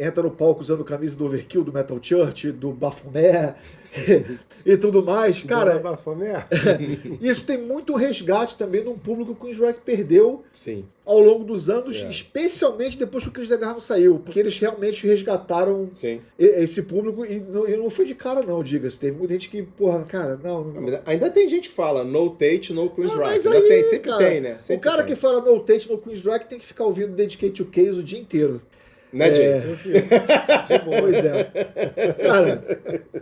entra no palco usando camisa do Overkill, do Metal Church, do Baphomet e tudo mais. Cara, Bafomé? isso tem muito resgate também num público que o Queensrÿche perdeu Sim. ao longo dos anos, É. especialmente depois que o Chris DeGarmo saiu, porque eles realmente resgataram Sim. esse público e não foi de cara não, diga-se. Teve muita gente que, porra, cara, não... Ainda tem gente que fala no Tate, no Queen's mas Ainda aí, tem, sempre cara, tem, né? Sempre o cara tem. que fala no Tate no Queensrÿche tem que ficar ouvindo Dedicate to Chaos o dia inteiro. Né, Jay? Pois é. Cara,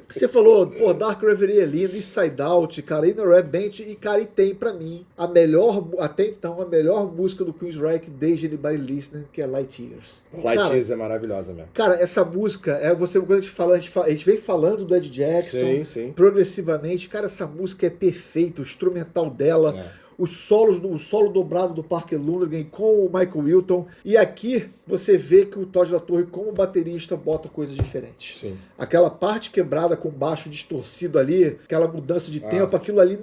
você falou, pô, Dark Reverie é lindo, Inside Out, cara, Inner Rap Band, e cara, e tem pra mim até então, a melhor música do Queensrÿche desde Anybody Listening, que é Light Years. Light Cara, Years é maravilhosa mesmo. Cara, essa música, quando a gente vem falando do Ed Jackson, Sim, sim. progressivamente, cara, essa música é perfeita, o instrumental dela, o solo dobrado do Parker Lundgren com o Michael Wilton, e aqui você vê que o Todd LaTorre, como baterista, bota coisas diferentes. Sim. Aquela parte quebrada com baixo distorcido ali, aquela mudança de tempo, aquilo ali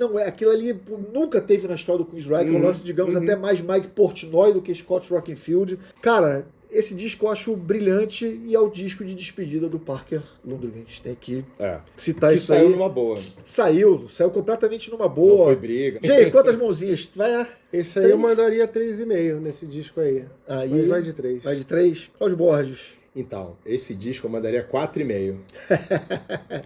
nunca teve na história do Queensrÿche, um lance, digamos, até mais Mike Portnoy do que Scott Rockenfield. Cara, esse disco eu acho brilhante e é o disco de despedida do Parker Lundgren. A gente tem que citar Que isso saiu aí. numa boa. Saiu completamente numa Não boa. foi briga. Jay, quantas mãozinhas? Vai Esse aí eu mandaria 3,5 nesse disco aí. aí. Mas vai de 3. Vai de 3. Cláudio Borges. Então, esse disco eu mandaria 4,5.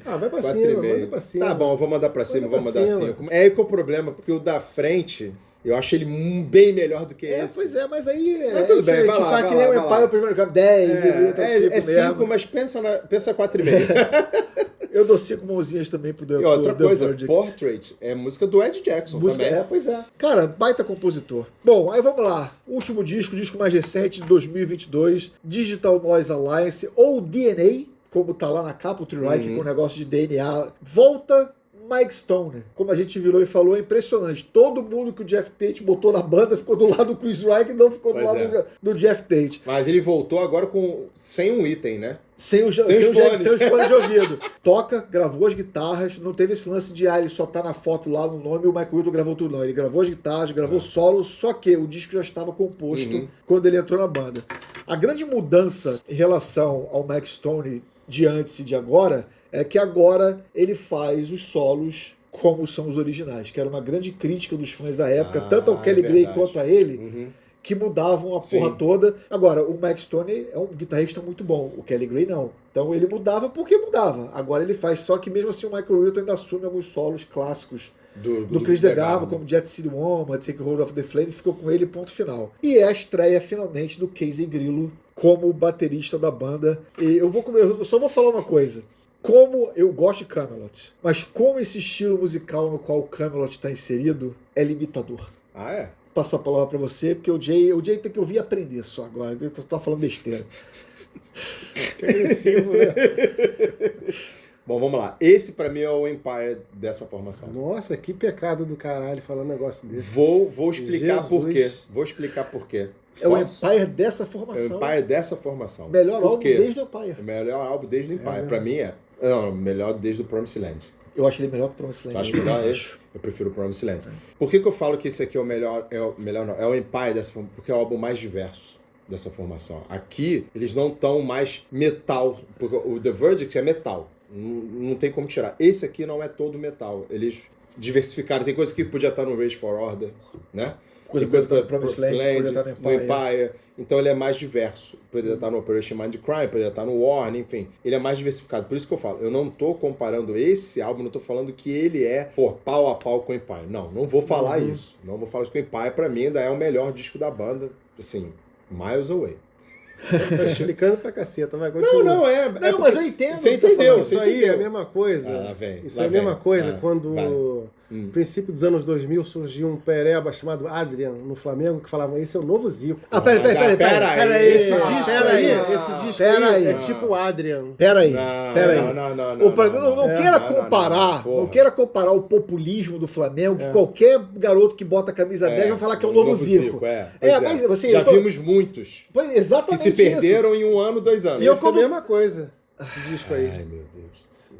Ah, vai pra 4,5. cima, manda pra cima. Tá bom, eu vou mandar pra cima, Manda vou pra mandar cima. 5. É aí que é o problema, porque o da frente, eu acho ele bem melhor do que esse. Pois é, mas aí Mas tudo bem, a gente vai lá, fala vai que nem lá, o vai Empire, lá. o primeiro cap 10, É 5, mas pensa 4,5. Eu dou 5 mãozinhas também pro The E outra The coisa, Verdict. Portrait é música do Ed Jackson Música, também. pois é. Cara, baita compositor. Bom, aí vamos lá. Último disco mais recente de 2022, Digital Noise Alliance, ou DNA, como tá lá na capa, o Trike com o negócio de DNA. Volta Mike Stoner. Como a gente virou e falou, é impressionante. Todo mundo que o Jeff Tate botou na banda ficou do lado do Queensrÿche e não ficou do Pois lado do Jeff Tate. Mas ele voltou agora sem um item, né? Sem os fones de ouvido. Toca, gravou as guitarras, não teve esse lance de ele só tá na foto lá no nome e o Mike Wilton gravou tudo, não. Ele gravou as guitarras, gravou solo, só que o disco já estava composto quando ele entrou na banda. A grande mudança em relação ao Mike Stoney de antes e de agora é que agora ele faz os solos como são os originais, que era uma grande crítica dos fãs da época, tanto ao Kelly Gray quanto a ele, que mudavam a porra toda. Agora, o Mike Stoney é um guitarrista muito bom, o Kelly Gray não. Então ele mudava porque mudava. Agora ele faz, só que mesmo assim o Michael Wilton ainda assume alguns solos clássicos do Chris DeGarmo, como Jet City Woman, Take Hold of the Flame, ficou com ele, ponto final. E é a estreia finalmente do Casey Grillo como baterista da banda. E eu só vou falar uma coisa. Como eu gosto de Kamelot, mas como esse estilo musical no qual o Kamelot está inserido é limitador. Ah, é? Vou passar a palavra para você, porque o Jay tem que ouvir e aprender só agora. Eu tô falando besteira. Que agressivo, né? Bom, vamos lá. Esse pra mim é o Empire dessa formação. Nossa, que pecado do caralho falar um negócio desse. Vou explicar por quê. Jesus. Vou explicar por quê. É o Empire dessa É o formação. Empire dessa formação. Melhor Por álbum quê? desde o Empire. O melhor álbum desde o Empire. mesmo? Pra mim é. Não, melhor desde o Promised Land. Eu acho ele melhor que o Promised Land. Tu acha melhor esse? Eu prefiro o Promised Land. Por que eu falo que esse aqui é o melhor? É o Empire dessa formação, porque é o álbum mais diverso dessa formação. Aqui, eles não estão mais metal, porque o The Verdict é metal. Não tem como tirar. Esse aqui não é todo metal. Eles diversificaram. Tem coisa que podia estar no Rage for Order, né? Coisa Tem coisa que para Promised Promised Land, Land, podia estar no no Empire. Então ele é mais diverso. Poderia estar no Operation Mindcrime, poderia estar no Warning, enfim. Ele é mais diversificado. Por isso que eu falo, eu não tô comparando esse álbum, não tô falando que ele é, pau a pau com o Empire. Não vou falar isso. Não vou falar isso com o Empire. Pra mim ainda é o melhor disco da banda, assim, miles away. Tá explicando pra caceta, vai continuar. Não, mas eu entendo. Você o que tá entendeu, falando. Isso aí é a mesma coisa. Vem. Isso é a mesma coisa quando vai. no princípio dos anos 2000, surgiu um pereba chamado Adrian no Flamengo, que falava, esse é o novo Zico. Peraí. Esse disco aí é tipo o Adrian. Peraí. Não. Não queira comparar o populismo do Flamengo, que qualquer garoto que bota a camisa 10 vai falar que é o novo Zico. Mas assim, já vimos muitos Pois, exatamente que se perderam em 1 ano, 2 anos. E eu Essa é a mesma coisa, esse disco aí. Ai, meu Deus do céu.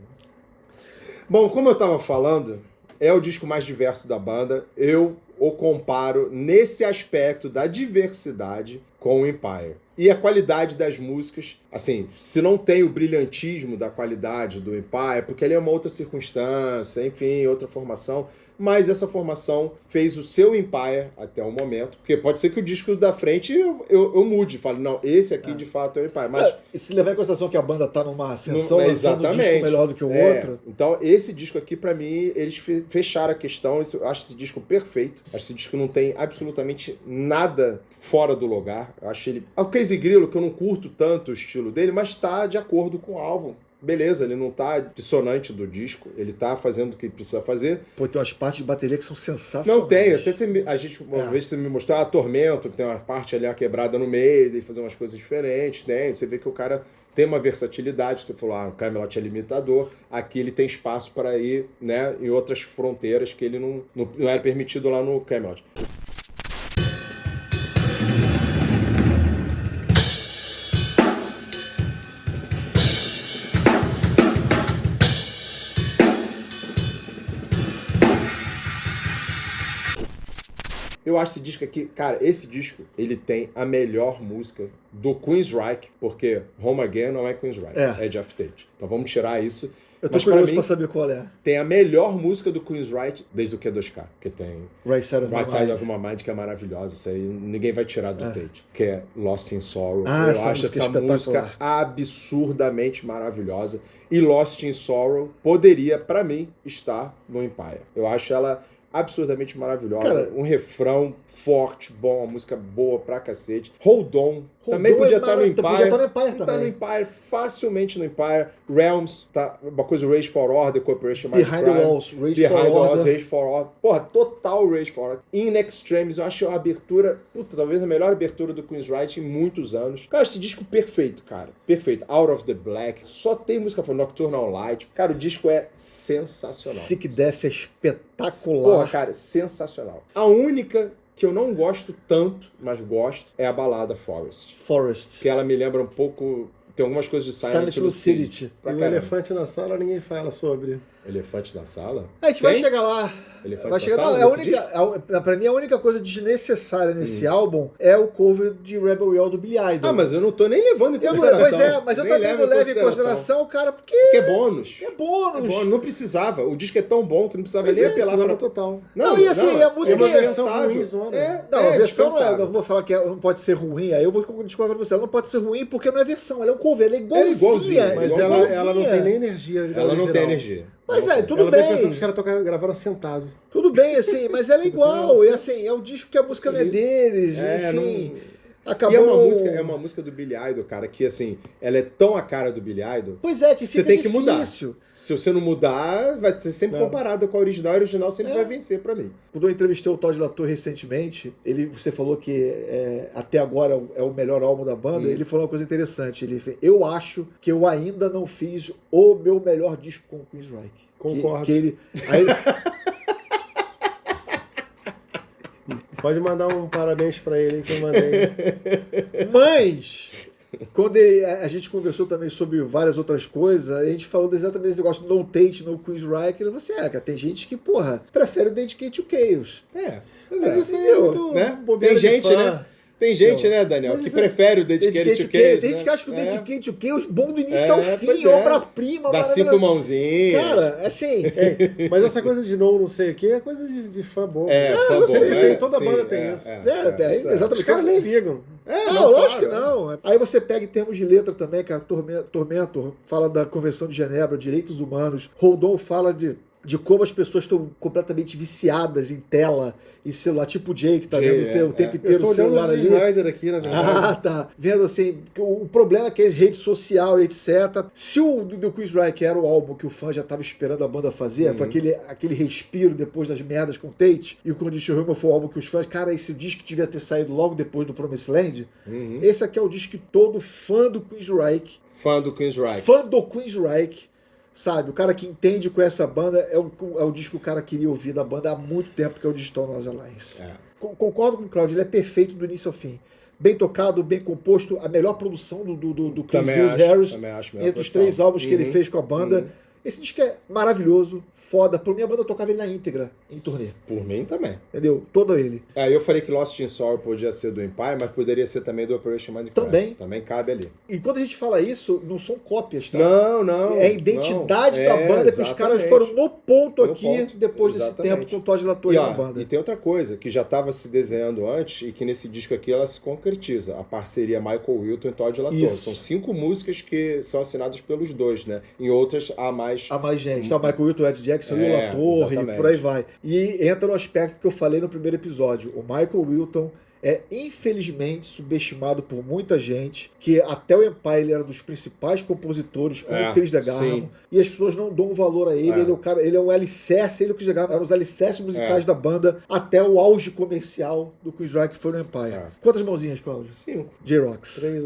Bom, como eu tava falando, é o disco mais diverso da banda. Eu o comparo nesse aspecto da diversidade com o Empire. E a qualidade das músicas, assim, se não tem o brilhantismo da qualidade do Empire, porque ali é uma outra circunstância, enfim, outra formação, mas essa formação fez o seu Empire até o momento, porque pode ser que o disco da frente eu mude, fale, não, esse aqui de fato é o Empire. Mas e se levar em consideração que a banda tá numa ascensão, lançando um exatamente. disco melhor do que o outro. Então, esse disco aqui, pra mim, eles fecharam a questão. Eu acho esse disco perfeito. Acho que esse disco não tem absolutamente nada fora do lugar. Eu acho ele... O Crazy Grillo, que eu não curto tanto o estilo dele, mas tá de acordo com o álbum. Beleza, ele não tá dissonante do disco, ele tá fazendo o que precisa fazer. Pô, tem umas partes de bateria que são sensacionais. Não tem, uma vez você me mostrou a Tormento, que tem uma parte ali, uma quebrada no meio, e fazer umas coisas diferentes, né? Você vê que o cara tem uma versatilidade, você falou, o Camelot é limitador, aqui ele tem espaço para ir, né, em outras fronteiras que ele não era permitido lá no Camelot. Eu acho esse disco aqui, cara, esse disco, ele tem a melhor música do Queensryche, porque Home Again não é Queensryche, é Jeff Tate. Então vamos tirar isso. Eu tô Mas curioso pra saber qual é. Tem a melhor música do Queensryche desde o Q2K, que tem Right Side of My Mind, que é maravilhosa. Isso aí ninguém vai tirar do Tate, que é Lost in Sorrow. Eu acho essa música absurdamente maravilhosa. E Lost in Sorrow poderia, pra mim, estar no Empire. Eu acho ela absurdamente maravilhosa, cara, um refrão forte, bom, uma música boa pra cacete. Hold On também podia estar no Empire. Podia estar no Empire também. Tá no Empire, facilmente no Empire. Realms, tá uma coisa, Rage for Order, Corporation mais Behind the Walls, Rage for Order. Porra, total Rage for Order. In Extremis, eu acho a abertura, talvez a melhor abertura do Queensryche em muitos anos. Cara, esse disco perfeito, cara. Perfeito. Out of the Black. Só tem música for Nocturnal Light. Cara, o disco é sensacional. Sick Death é espetacular. Porra, cara, sensacional. A única que eu não gosto tanto, mas gosto, é a balada Forest. Que ela me lembra um pouco... Tem algumas coisas de Silent Lucidity. E o Elefante na Sala ninguém fala sobre. Elefante na Sala? A gente vai chegar lá. Vai chegar lá. Pra mim, a única coisa desnecessária nesse álbum é o cover de Rebel Yell do Billy Idol. Mas eu não tô nem levando em consideração. Pois é, mas eu também não levo em consideração, cara, porque... é bônus. É bônus. Não precisava. O disco é tão bom que não precisava nem apelar pra... total. E assim, a música é dispensável. A versão não é... Eu vou falar que não pode ser ruim, aí eu vou discordar com você. Ela não pode ser ruim porque não é versão, ela é um cover, ela é igualzinha. Mas ela não tem nem energia. Ela não tem energia. Mas tudo bem. Ela tem que os caras gravaram sentado. Tudo bem, assim, mas ela é igual. E assim, é um disco que a música não é deles, enfim. Acabou... E é uma música do Billy Idol, cara, que assim, ela é tão a cara do Billy Idol. Pois é, que fica você tem difícil. Que mudar. Se você não mudar, vai ser sempre comparado com a original. A original sempre vai vencer pra mim. Quando eu entrevistei o Todd Latour recentemente, você falou que até agora é o melhor álbum da banda. Ele falou uma coisa interessante. Ele falou, eu acho que eu ainda não fiz o meu melhor disco com o Queensryche. Concordo. Aí, pode mandar um parabéns pra ele que eu mandei. Mas, quando a gente conversou também sobre várias outras coisas, a gente falou exatamente desse negócio no Tate, no Queensryche, ele falou assim, cara, tem gente que, prefere o Dedicate to Chaos. Mas assim, é muito tem gente, né? Tem gente, né, Daniel, que prefere o Dedicated to Chaos. Tem gente que acha que o Dedicated to Chaos bom do início ao fim, obra-prima. Dá 5 mãozinhas. Cara, assim... Mas essa coisa de não sei o que é coisa de fã bom. Fã bom. Toda banda tem isso. Exatamente. Os caras nem ligam. Não, lógico que não. Aí você pega em termos de letra também, cara, Tormento fala da Convenção de Genebra, direitos humanos, Hold On fala de de como as pessoas estão completamente viciadas em tela e celular, tipo o Jay, que tá vendo o tempo Eu inteiro tô o olhando celular o ali. Snyder aqui, na verdade. Ah, tá. Vendo assim, o problema é que as redes sociais, etc. Se o The Queensryche era o álbum que o fã já tava esperando a banda fazer, foi aquele respiro depois das merdas com o Tate, e o Condition Human foi o álbum que os fãs, cara, esse disco devia ter saído logo depois do Promised Land. Esse aqui é o disco que todo fã do Queensryche, Fã do Queensryche. fã do Queensryche, sabe, o cara que entende com essa banda é o disco que o cara queria ouvir da banda há muito tempo, que é o de Stone Roses Alliance. Concordo com o Claudio, ele é perfeito do início ao fim. Bem tocado, bem composto, a melhor produção do Chris Harris entre os 3 álbuns que ele fez com a banda. Esse disco é maravilhoso, foda. Por mim, a banda tocava ele na íntegra, em turnê. Por mim também. Entendeu? Todo ele. Aí eu falei que Lost in Sorrow podia ser do Empire, mas poderia ser também do Operation Mindcraft. Também. Também cabe ali. E quando a gente fala isso, não são cópias, tá? Não. É a identidade da banda que os caras foram no ponto aqui, depois desse tempo com o Todd La Torre na banda. E tem outra coisa, que já estava se desenhando antes e que nesse disco aqui ela se concretiza. A parceria Michael Wilton e Todd La Torre. São 5 músicas que são assinadas pelos dois, né? Em outras há mais gente. Tá, o Michael Wilton, o Ed Jackson e o La Torre, e por aí vai. E entra no aspecto que eu falei no primeiro episódio. O Michael Wilton é infelizmente subestimado por muita gente, que até o Empire ele era dos principais compositores, como o Chris DeGarmo, e as pessoas não dão valor a ele. Ele é o cara, ele é um alicerce, ele e o Chris DeGarmo eram os alicerces musicais da banda até o auge comercial do Queensryche, que foi no Empire. Quantas mãozinhas, Cláudio? 5. J-Rocks. 3.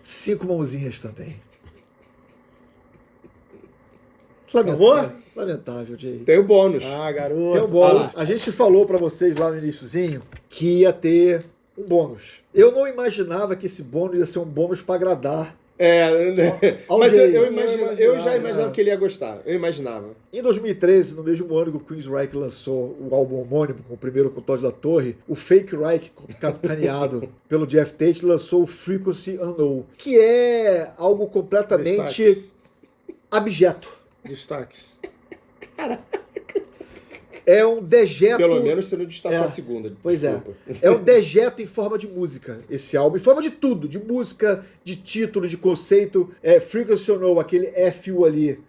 5 mãozinhas também. Lamentável. Lamentável, Jay. Tem o bônus. Garoto. Tem o bônus. A gente falou pra vocês lá no iniciozinho que ia ter um bônus. Eu não imaginava que esse bônus ia ser um bônus pra agradar. Mas eu já imaginava que ele ia gostar. Eu imaginava. Em 2013, no mesmo ano que o Queensryche lançou o álbum homônimo, com o primeiro com o Todd La Torre, o Fake Reich, capitaneado pelo Jeff Tate, lançou o Frequency Unknown, que é algo completamente abjeto. Destaques. Caraca. É um dejeto... Pelo menos você não destacou a segunda. Pois desculpa. É um dejeto em forma de música, esse álbum. Em forma de tudo. De música, de título, de conceito. Frequency Unknown, aquele FU ali.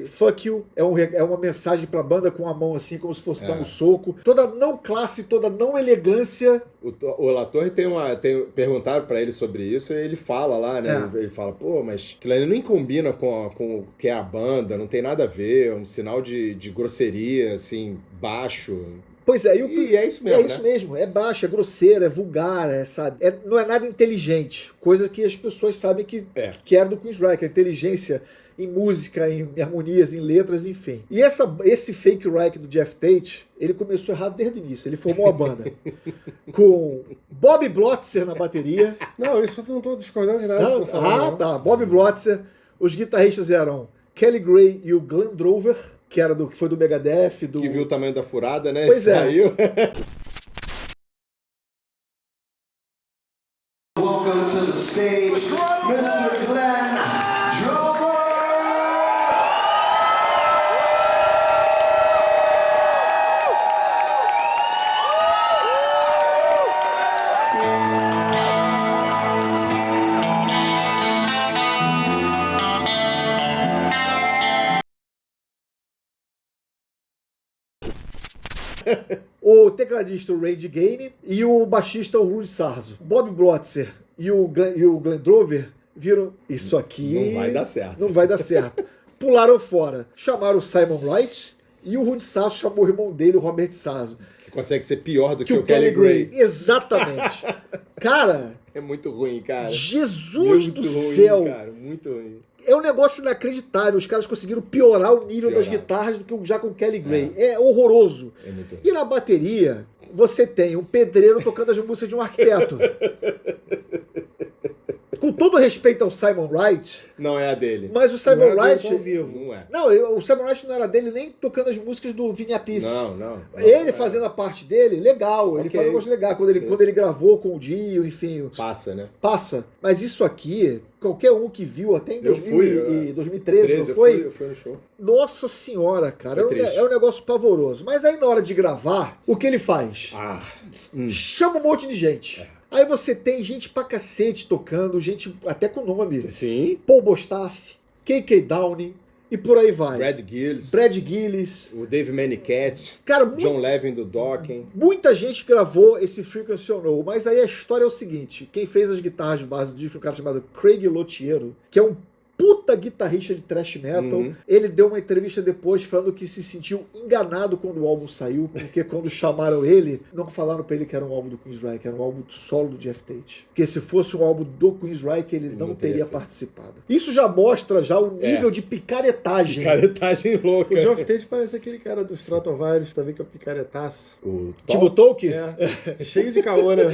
Fuck you. É uma mensagem pra banda com a mão assim, como se fosse dar um soco. Toda não classe, toda não elegância. O La Torre perguntaram pra ele sobre isso e ele fala lá, né? Ele fala, pô, mas aquilo ali nem combina com o que é a banda, não tem nada a ver, é um sinal de grosseria, assim, baixo. Pois é, e é isso mesmo. É isso mesmo, é baixo, é grosseiro, é vulgar, sabe? Não é nada inteligente, coisa que as pessoas sabem que era do Queensryche, a inteligência em música, em harmonias, em letras, enfim. E esse Fake Reich do Jeff Tate, ele começou errado desde o início. Ele formou a banda com Bob Blotzer na bateria. Não, isso eu não estou discordando de nada. Tá. Bob Blotzer. Os guitarristas eram Kelly Gray e o Glenn Drover, que foi do Megadeth. Que viu o tamanho da furada, né? Pois Saiu. Welcome to the stage, Mr. Glenn Drover! O tecladista, o Ray Gaine, e o baixista, o Rudy Sarzo. Bob Blotzer e o Glenn Drover viram isso aqui... Não vai dar certo. Não vai dar certo. Pularam fora. Chamaram o Simon Wright e o Rudy Sarzo chamou o irmão dele, o Robert Sarzo. Que consegue ser pior do que o Kelly Gray. Exatamente. Cara... É muito ruim, cara. Jesus muito do ruim, céu. Cara, muito ruim. É um negócio inacreditável. Os caras conseguiram piorar o nível das guitarras do que já com o Kelly Gray. É horroroso. É muito ruim. E na bateria, você tem um pedreiro tocando as músicas de um arquiteto. Com todo respeito ao Simon Wright... Não é a dele. Mas o Simon Wright... Não é. Não, o Simon Wright não era dele nem tocando as músicas do Vinny Appice. Não. Ele fazendo a parte dele, legal. Ele faz um negócio legal. Quando ele gravou com o Dio, enfim... Passa, né? Passa. Mas isso aqui, qualquer um que viu até em 2013, não foi? Eu fui no show. Nossa senhora, cara. É um negócio pavoroso. Mas aí na hora de gravar, o que ele faz? Chama um monte de gente. Aí você tem gente pra cacete tocando, gente até com nome. Sim. Paul Bostaph, KK Downing, E por aí vai. Brad Gillis, Gillis. o Dave Manicat, Cara, John Levin do Dokken. muita gente gravou esse Frequency or No, mas aí a história é o seguinte: quem fez as guitarras de base do disco é um cara chamado Craig Lothiero, que é um puta guitarrista de thrash metal. Ele deu uma entrevista depois falando que se sentiu enganado quando o álbum saiu, porque quando chamaram ele, não falaram pra ele que era um álbum do Queensryche, era um álbum solo do Jeff Tate. Porque se fosse um álbum do Queensryche, ele não teria participado. Isso já mostra já o nível de picaretagem. Picaretagem louca. O Geoff Tate parece aquele cara do Stratovarius também, que é o picaretaço. O Tipo Tolkien? É, cheio de caô, né?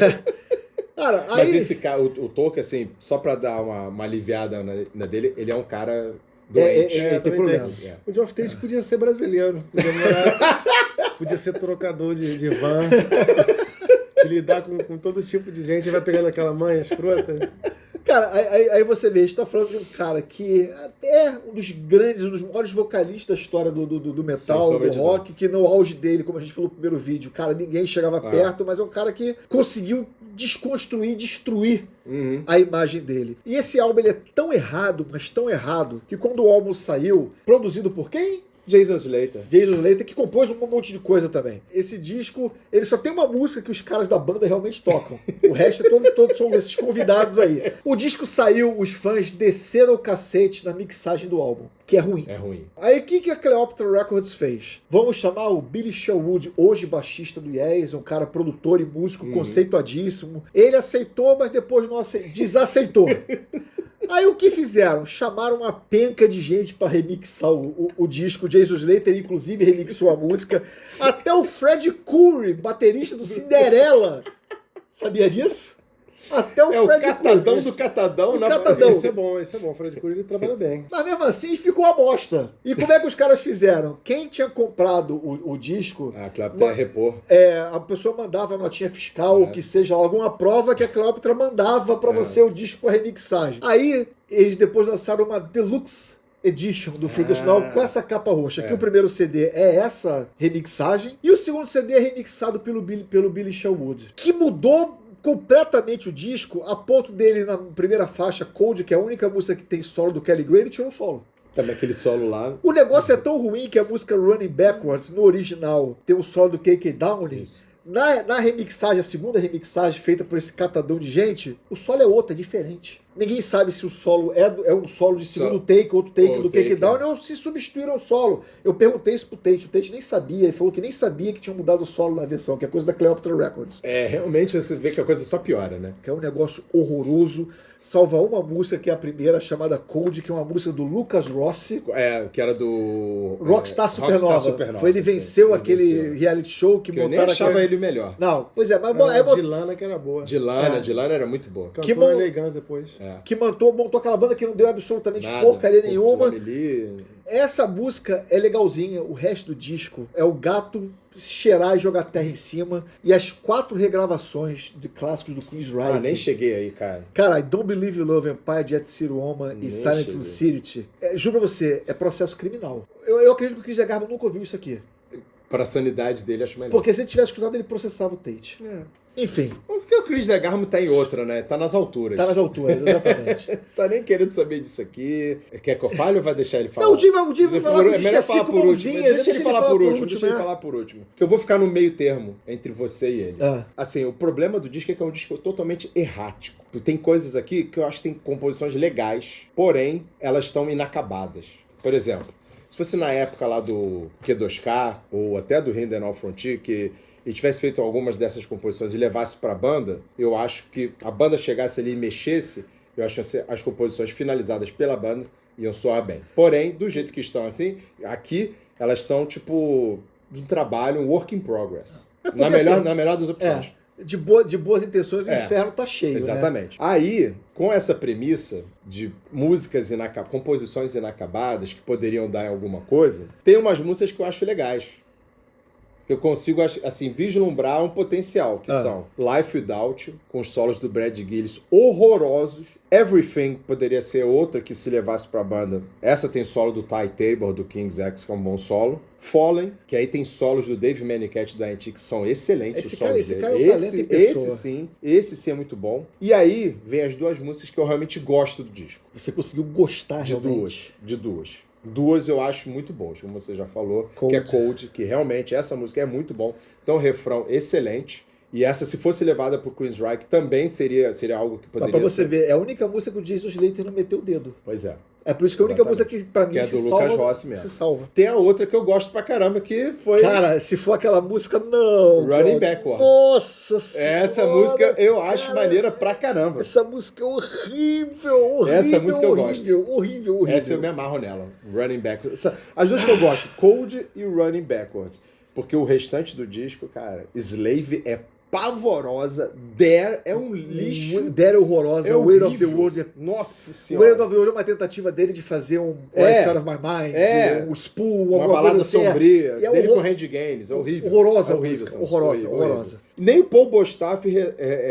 Cara, Mas aí... esse cara, o Tolkien, assim, só pra dar uma aliviada na dele, ele é um cara doente. tem também problema. É. O Geoff Tate podia ser brasileiro. Podia ser trocador de van. Lidar com todo tipo de gente. Vai pegando aquela manha escrota. Cara, aí você vê, a gente tá falando de um cara que é um dos grandes, um dos maiores vocalistas da história do metal, do rock, que no auge dele, como a gente falou no primeiro vídeo, cara, ninguém chegava perto, mas é um cara que conseguiu desconstruir, destruir a imagem dele. E esse álbum ele é tão errado, mas tão errado, que quando o álbum saiu, produzido por quem? Jason Slater, que compôs um monte de coisa também. Esse disco, ele só tem uma música que os caras da banda realmente tocam. O resto é todos são esses convidados aí. O disco saiu, os fãs desceram o cacete na mixagem do álbum, que é ruim. é ruim. Aí o que a Cleopatra Records fez? Vamos chamar o Billy Sherwood, hoje baixista do Yes, um cara produtor e músico conceituadíssimo. Ele aceitou, mas depois não desaceitou. Aí o que fizeram? Chamaram uma penca de gente para remixar o disco. O Jason Slater, inclusive, remixou a música. Até o Fred Coury, baterista do Cinderella. Sabia disso? Até o Fred catadão Coury. do catadão, O né? catadão. Esse é bom. O Fred Coury ele trabalha bem. Mas mesmo assim ficou a bosta. E como é que os caras fizeram? Quem tinha comprado o disco, A Cleopatra repor. a pessoa mandava a notinha fiscal, ou que seja, alguma prova que a Cleopatra mandava pra você o disco com a remixagem. Aí eles depois lançaram uma Deluxe Edition do Frequency Now com essa capa roxa. Que o primeiro CD é essa remixagem e o segundo CD é remixado pelo Billy Sherwood, que mudou completamente o disco, a ponto dele na primeira faixa, Cold, que é a única música que tem solo do Kelly Gray, ele tirou o solo. Também aquele solo lá. O negócio é tão ruim que a música Running Backwards, no original, tem o solo do KK Downing. Na remixagem, a segunda remixagem feita por esse catadão de gente, o solo é outro, é diferente. Ninguém sabe se o solo é um solo de segundo take, outro take do Take Down, ou se substituíram o solo. Eu perguntei isso pro Tate, o Tate nem sabia, ele falou que nem sabia que tinham mudado o solo na versão, que é coisa da Cleopatra Records. Realmente você vê que a coisa só piora, né? Que é um negócio horroroso, salva uma música que é a primeira, chamada Cold, que é uma música do Lucas Rossi. Que era do... Rockstar Supernova. Foi ele venceu aquele reality show que montaram... Eu nem achava ele o melhor. Não, pois é, mas... Dilana que era boa. Dilana era muito boa. Cantou elegância depois. Que montou aquela banda que não deu absolutamente porcaria nenhuma. Ali. Essa música é legalzinha, o resto do disco é o gato cheirar e jogar terra em cima, e as 4 regravações de clássicos do Queensryche. Nem cheguei aí, cara. Cara, I Don't Believe in Love, Empire, Jet City Woman e Silent Lucidity. Juro pra você, é processo criminal. Eu acredito que o Chris Garbo nunca ouviu isso aqui. Pra sanidade dele, acho melhor. Porque se ele tivesse escutado, ele processava o Tate. Enfim. Porque o Chris DeGarmo tá em outra, né? Tá nas alturas. Tá nas alturas, exatamente. Tá nem querendo saber disso aqui. Quer que eu fale ou vai deixar ele falar? Não, o Di vai falar que melhor falar por último. Deixa ele falar por último. Deixa ele né? falar por último. Que eu vou ficar no meio termo entre você e ele. Ah. Assim, o problema do disco é que é um disco totalmente errático. Tem coisas aqui que eu acho que tem composições legais, porém, elas estão inacabadas. Por exemplo, se fosse na época lá do Q2K, ou até do Hidden All Frontier, que ele tivesse feito algumas dessas composições e levasse pra banda, eu acho que a banda chegasse ali e mexesse, eu acho que as composições finalizadas pela banda iam soar bem. Porém, do jeito que estão assim, aqui elas são tipo um trabalho, um work in progress. Na melhor das opções. De boas intenções, o inferno tá cheio. Exatamente. Né? Aí, com essa premissa de músicas composições inacabadas que poderiam dar em alguma coisa, tem umas músicas que eu acho legais. Que eu consigo, assim, vislumbrar um potencial, que são Life Without You, com os solos do Brad Gillis horrorosos. Everything poderia ser outra que se levasse pra banda. Essa tem solo do Ty Tabor, do King's X, que é um bom solo. Fallen, que aí tem solos do Dave Manicat da Antique, que são excelentes os solos dele. Cara é um talento em pessoa. Esse sim é muito bom. E aí vem as 2 músicas que eu realmente gosto do disco. Você conseguiu gostar realmente? De duas. Duas eu acho muito boas, como você já falou, Cold. que é Cold, que realmente essa música é muito bom. Então, o refrão excelente. E essa, se fosse levada pro Queensryche, também seria algo que Mas poderia pra você ser. ver, é a única música que o Jason Slater não meteu o dedo. Pois é. É por isso que é a única Exatamente. música que pra mim Que é se do salva. Lucas Rossi mesmo. Se salva. Tem a outra que eu gosto pra caramba, que foi Cara, se for aquela música, não. Running cara. Backwards. Nossa Senhora. Essa música eu acho cara, maneira pra caramba. Essa música é horrível. Essa música eu horrível, horrível. Essa eu me amarro nela. Running Backwards. As duas que eu gosto, Cold e Running Backwards. Porque o restante do disco, cara, Slave é pavorosa, Dare é um lixo. Dare é horrorosa. É o Weight of the horrível. World é... Nossa O senhora. Weight of the World é uma tentativa dele de fazer um É. Side of My Mind, É. um Spool, Uma alguma balada coisa assim. sombria, E é dele horror- com Randy Gaines, horrível. Horrorosa É a música, essa horrorosa, horrível. horrorosa. Nem o Paul Bostaff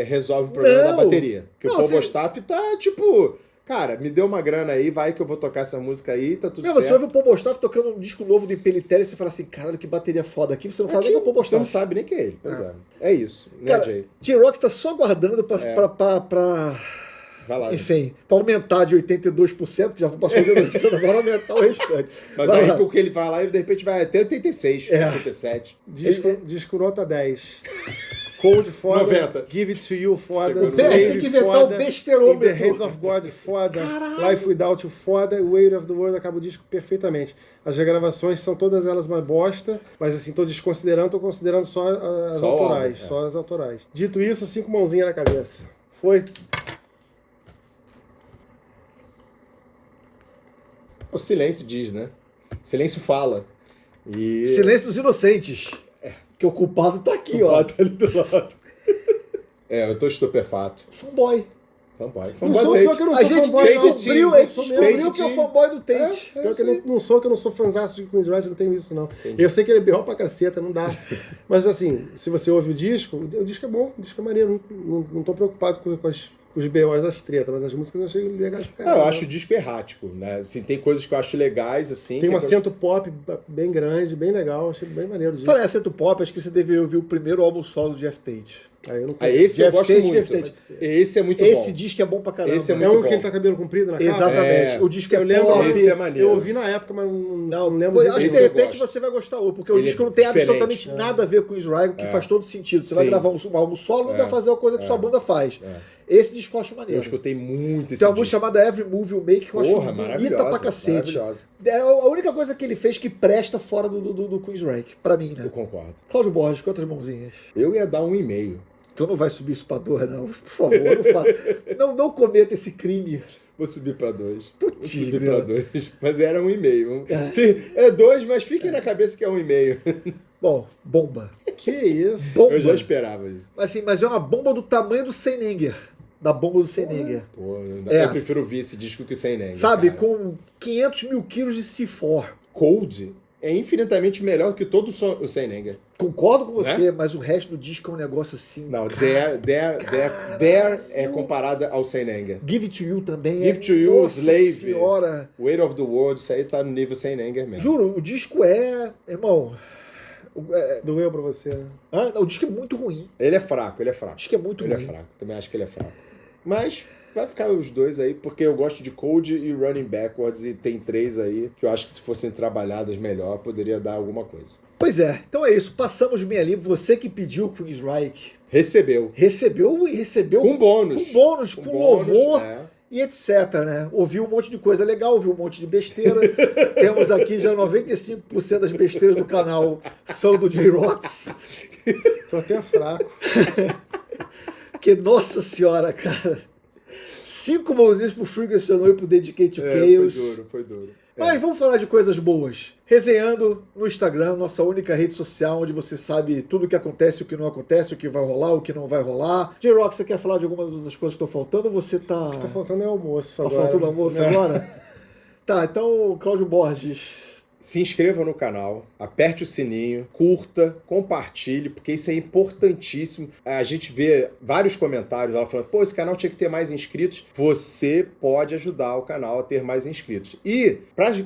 resolve o problema Não. da bateria. Porque Não, o Paul você- Bostaff tá tipo... Cara, me deu uma grana aí, vai que eu vou tocar essa música aí, tá tudo Meu, você certo. ouve o Paul Bostaff tocando um disco novo do Impelitério e você fala assim, caralho, que bateria foda aqui. Você não fala nem que é o Paul Você não Bostaff. sabe nem que é ele. Pois é. É isso, né, Cara, Jay? J-Rock tá só aguardando pra, É. pra Vai lá. enfim, pra aumentar de 82%, que já passou de 82%, agora aumentar o restante. Mas Vai aí lá. com o que ele vai lá e de repente vai até 86, É. 87. Disco nota 10. Cold foda, 90. Give It To You foda, Chegou no A gente tem Slave que inventar foda, o besterômetro. In The Hands of God foda, Caralho. Life Without You foda, Weight of the World acaba o disco perfeitamente. As regravações são todas elas uma bosta, mas assim, tô desconsiderando, tô considerando só as Só o autorais, álbum, é. só as autorais. Dito isso, 5 mãozinhas na cabeça. Foi? O silêncio diz, né? O silêncio fala. E... Silêncio dos Inocentes. Que o culpado tá aqui, o ó. pato ali do lado. É, eu tô estupefato. Fanboy. Fanboy. Não Fanboy sou, Tate. pior que eu não A sou gente fanboy, Tate não. descobriu, Team, a gente sou descobriu mesmo. que é o fanboy do Tate. Pior que eu não sou, que eu não sou fãzaço de Queensryche, eu não tenho isso, não. Eu sei que ele é berrou pra caceta, não dá. Mas assim, se você ouve o disco é bom, o disco é maneiro. Não tô preocupado com os BOs das tretas, mas as músicas eu achei legais pra Não, caralho. eu acho o disco errático, né? Assim, tem coisas que eu acho legais, assim. Tem um coisa- acento pop bem grande, bem legal, achei bem maneiro o disco. Falei acento pop, acho que você deveria ouvir o primeiro álbum solo do Jeff Tate. Aí eu não Ah, esse eu Jeff gosto Tate, muito. Jeff Tate. Esse é muito Esse bom. disco é bom pra caramba. Esse é É muito um que bom. ele tá cabelo comprido na capa? Exatamente. É. O disco é Eu lembro, pop. Esse é maneiro. eu ouvi na época, mas não lembro. Pô, de acho que Esse de eu repente gosto. você vai gostar, porque o Ele disco é não tem diferente. absolutamente nada a ver com o Israel, que faz todo sentido. Você vai Sim. gravar um álbum solo e vai fazer uma coisa que sua banda faz. É. Esse disco eu acho Eu maneiro. escutei muito esse Tem uma música disco. chamada Every Move You Make que eu acho Porra, bonita maravilhosa. pra cacete. Maravilhosa. É a única coisa que ele fez que presta fora do Queensryche, pra mim, Eu né? concordo. Cláudio Borges, quantas mãozinhas? Eu ia dar 1,5. Tu não vai subir isso pra 2, não. Por favor, não faça. Não cometa esse crime. Vou subir pra 2. Putz, Vou subir grila. pra 2. Mas era 1,5. É 2, mas fiquem na cabeça que é 1,5. Bom, bomba. Que isso? Bomba. Eu já esperava isso. Assim, mas é uma bomba do tamanho do Seininger. Da bomba do Seininger. Pô, É. eu prefiro ouvir esse disco que o Sem Nenga. Sabe, cara. com 500 mil quilos de C4. Cold é infinitamente melhor que todo o Sem Nenga. Concordo com você, mas o resto do disco é um negócio assim. Não, cara. Dare é comparada ao Sem Nenga. Give It To You também Give é. It To You, Nossa Slave. senhora. Weight of the World, isso aí tá no nível Sem Nenga mesmo. Juro, o disco é. Irmão. Doeu pra você, né? O disco é muito ruim. Ele é fraco, ele é fraco. O disco é muito Ele ruim. é fraco, também acho que ele é fraco. Mas vai ficar os dois aí, porque eu gosto de Cold e Running Backwards, e tem 3 aí que eu acho que se fossem trabalhadas melhor, poderia dar alguma coisa. Pois é, então é isso. Passamos bem ali. Você que pediu o Queensryche Recebeu. recebeu Com bônus. com bônus, com bônus, louvor. é. E etc, né? Ouviu um monte de coisa legal, ouviu um monte de besteira. Temos aqui já 95% das besteiras do canal são do J-Rocks. Tô até fraco. Que, nossa senhora, cara. 5 mãozinhas pro Freegan e pro Dedicate to Chaos. Foi duro. Mas vamos falar de coisas boas. Resenhando no Instagram, nossa única rede social, onde você sabe tudo o que acontece, o que não acontece, o que vai rolar, o que não vai rolar. J-Rock, você quer falar de alguma das coisas que estão faltando ou você tá... Tá faltando é almoço Tá agora. faltando almoço agora? Tá, então, Cláudio Borges. Se inscreva no canal, aperte o sininho, curta, compartilhe, porque isso é importantíssimo. A gente vê vários comentários lá falando, pô, esse canal tinha que ter mais inscritos. Você pode ajudar o canal a ter mais inscritos. E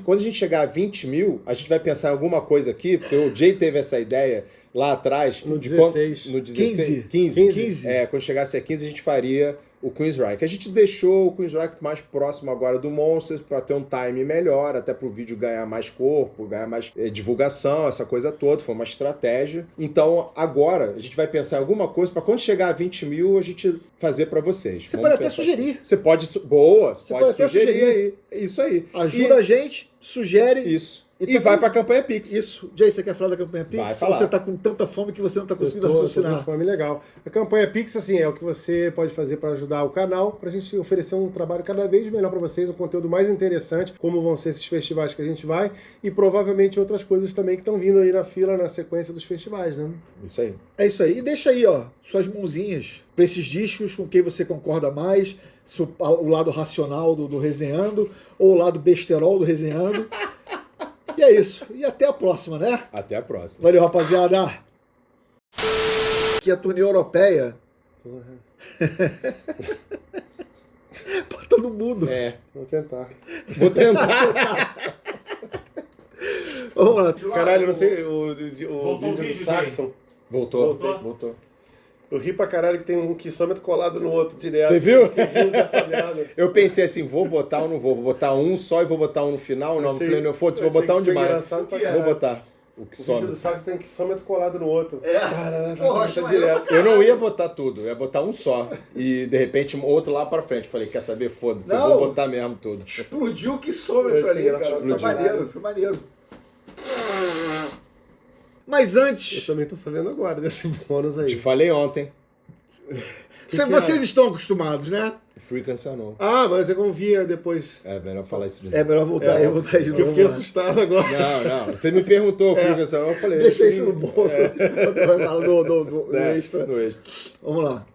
quando a gente chegar a 20 mil, a gente vai pensar em alguma coisa aqui, porque o Jay teve essa ideia lá atrás. No de 16. No 16. 15. 15. É, quando chegasse a 15, a gente faria o Queensryche. A gente deixou o Queensryche mais próximo agora do Monsters para ter um time melhor, até para o vídeo ganhar mais corpo, ganhar mais divulgação, essa coisa toda. Foi uma estratégia. Então, agora, a gente vai pensar em alguma coisa para quando chegar a 20 mil, a gente fazer para vocês. Você Vamos pode até pensar. sugerir. Você pode... Boa, Você pode pode até sugerir sugerir. aí. Isso aí. Ajuda a gente, sugere. Isso. E também- vai para a campanha Pix. Isso. Jay, você quer falar da campanha Pix? Vai Ou falar. você tá com tanta fome que você não tá conseguindo Tô com raciocinar? uma fome legal. A campanha Pix, assim, é o que você pode fazer para ajudar o canal, para a gente oferecer um trabalho cada vez melhor para vocês, um conteúdo mais interessante, como vão ser esses festivais que a gente vai, e provavelmente outras coisas também que estão vindo aí na fila, na sequência dos festivais, né? Isso aí. É isso aí. E deixa aí, ó, suas mãozinhas para esses discos com quem você concorda mais, se o lado racional do Resenhando ou o lado besterol do Resenhando. E é isso. E até a próxima, né? Até a próxima. Valeu, rapaziada. Que a turnê europeia. Pô, todo mundo. É. Vou tentar. Vou tentar. Vamos lá. Caralho, eu não sei, o Voltou o vídeo do vídeo, Saxon. Voltou. Voltou. Eu ri pra caralho que tem um quilômetro colado no outro direto. Você viu? Eu ri dessa merda. Eu pensei assim, vou botar ou não vou? Vou botar um só e vou botar um no final? Não, Achei- falei, não, foda-se, vou achei botar um que foi demais. engraçado pra Vou caralho. botar o que O vídeo do some. Saxon tem um quilômetro colado no outro. É. Caralho, Porra, tá maneiro direto. Eu não ia botar tudo, eu ia botar um só. E de repente outro lá pra frente. Falei, quer saber? Foda-se, eu Não. vou botar mesmo tudo. Explodiu que sômetro Eu ali, achei cara. Foi explodiu. maneiro, foi maneiro. Mas Eu antes, também tô sabendo agora desse bônus aí. Te falei ontem, vocês estão acostumados, né? Free cancelou. Ah, mas eu não via depois. É melhor falar isso de novo. É melhor voltar aí, voltar aí de Eu novo. fiquei lá. assustado agora. Não, você me perguntou, Free cancelou, eu falei. Deixa assim, isso no bolo. Vai falar do é, extra. no extra. Vamos lá.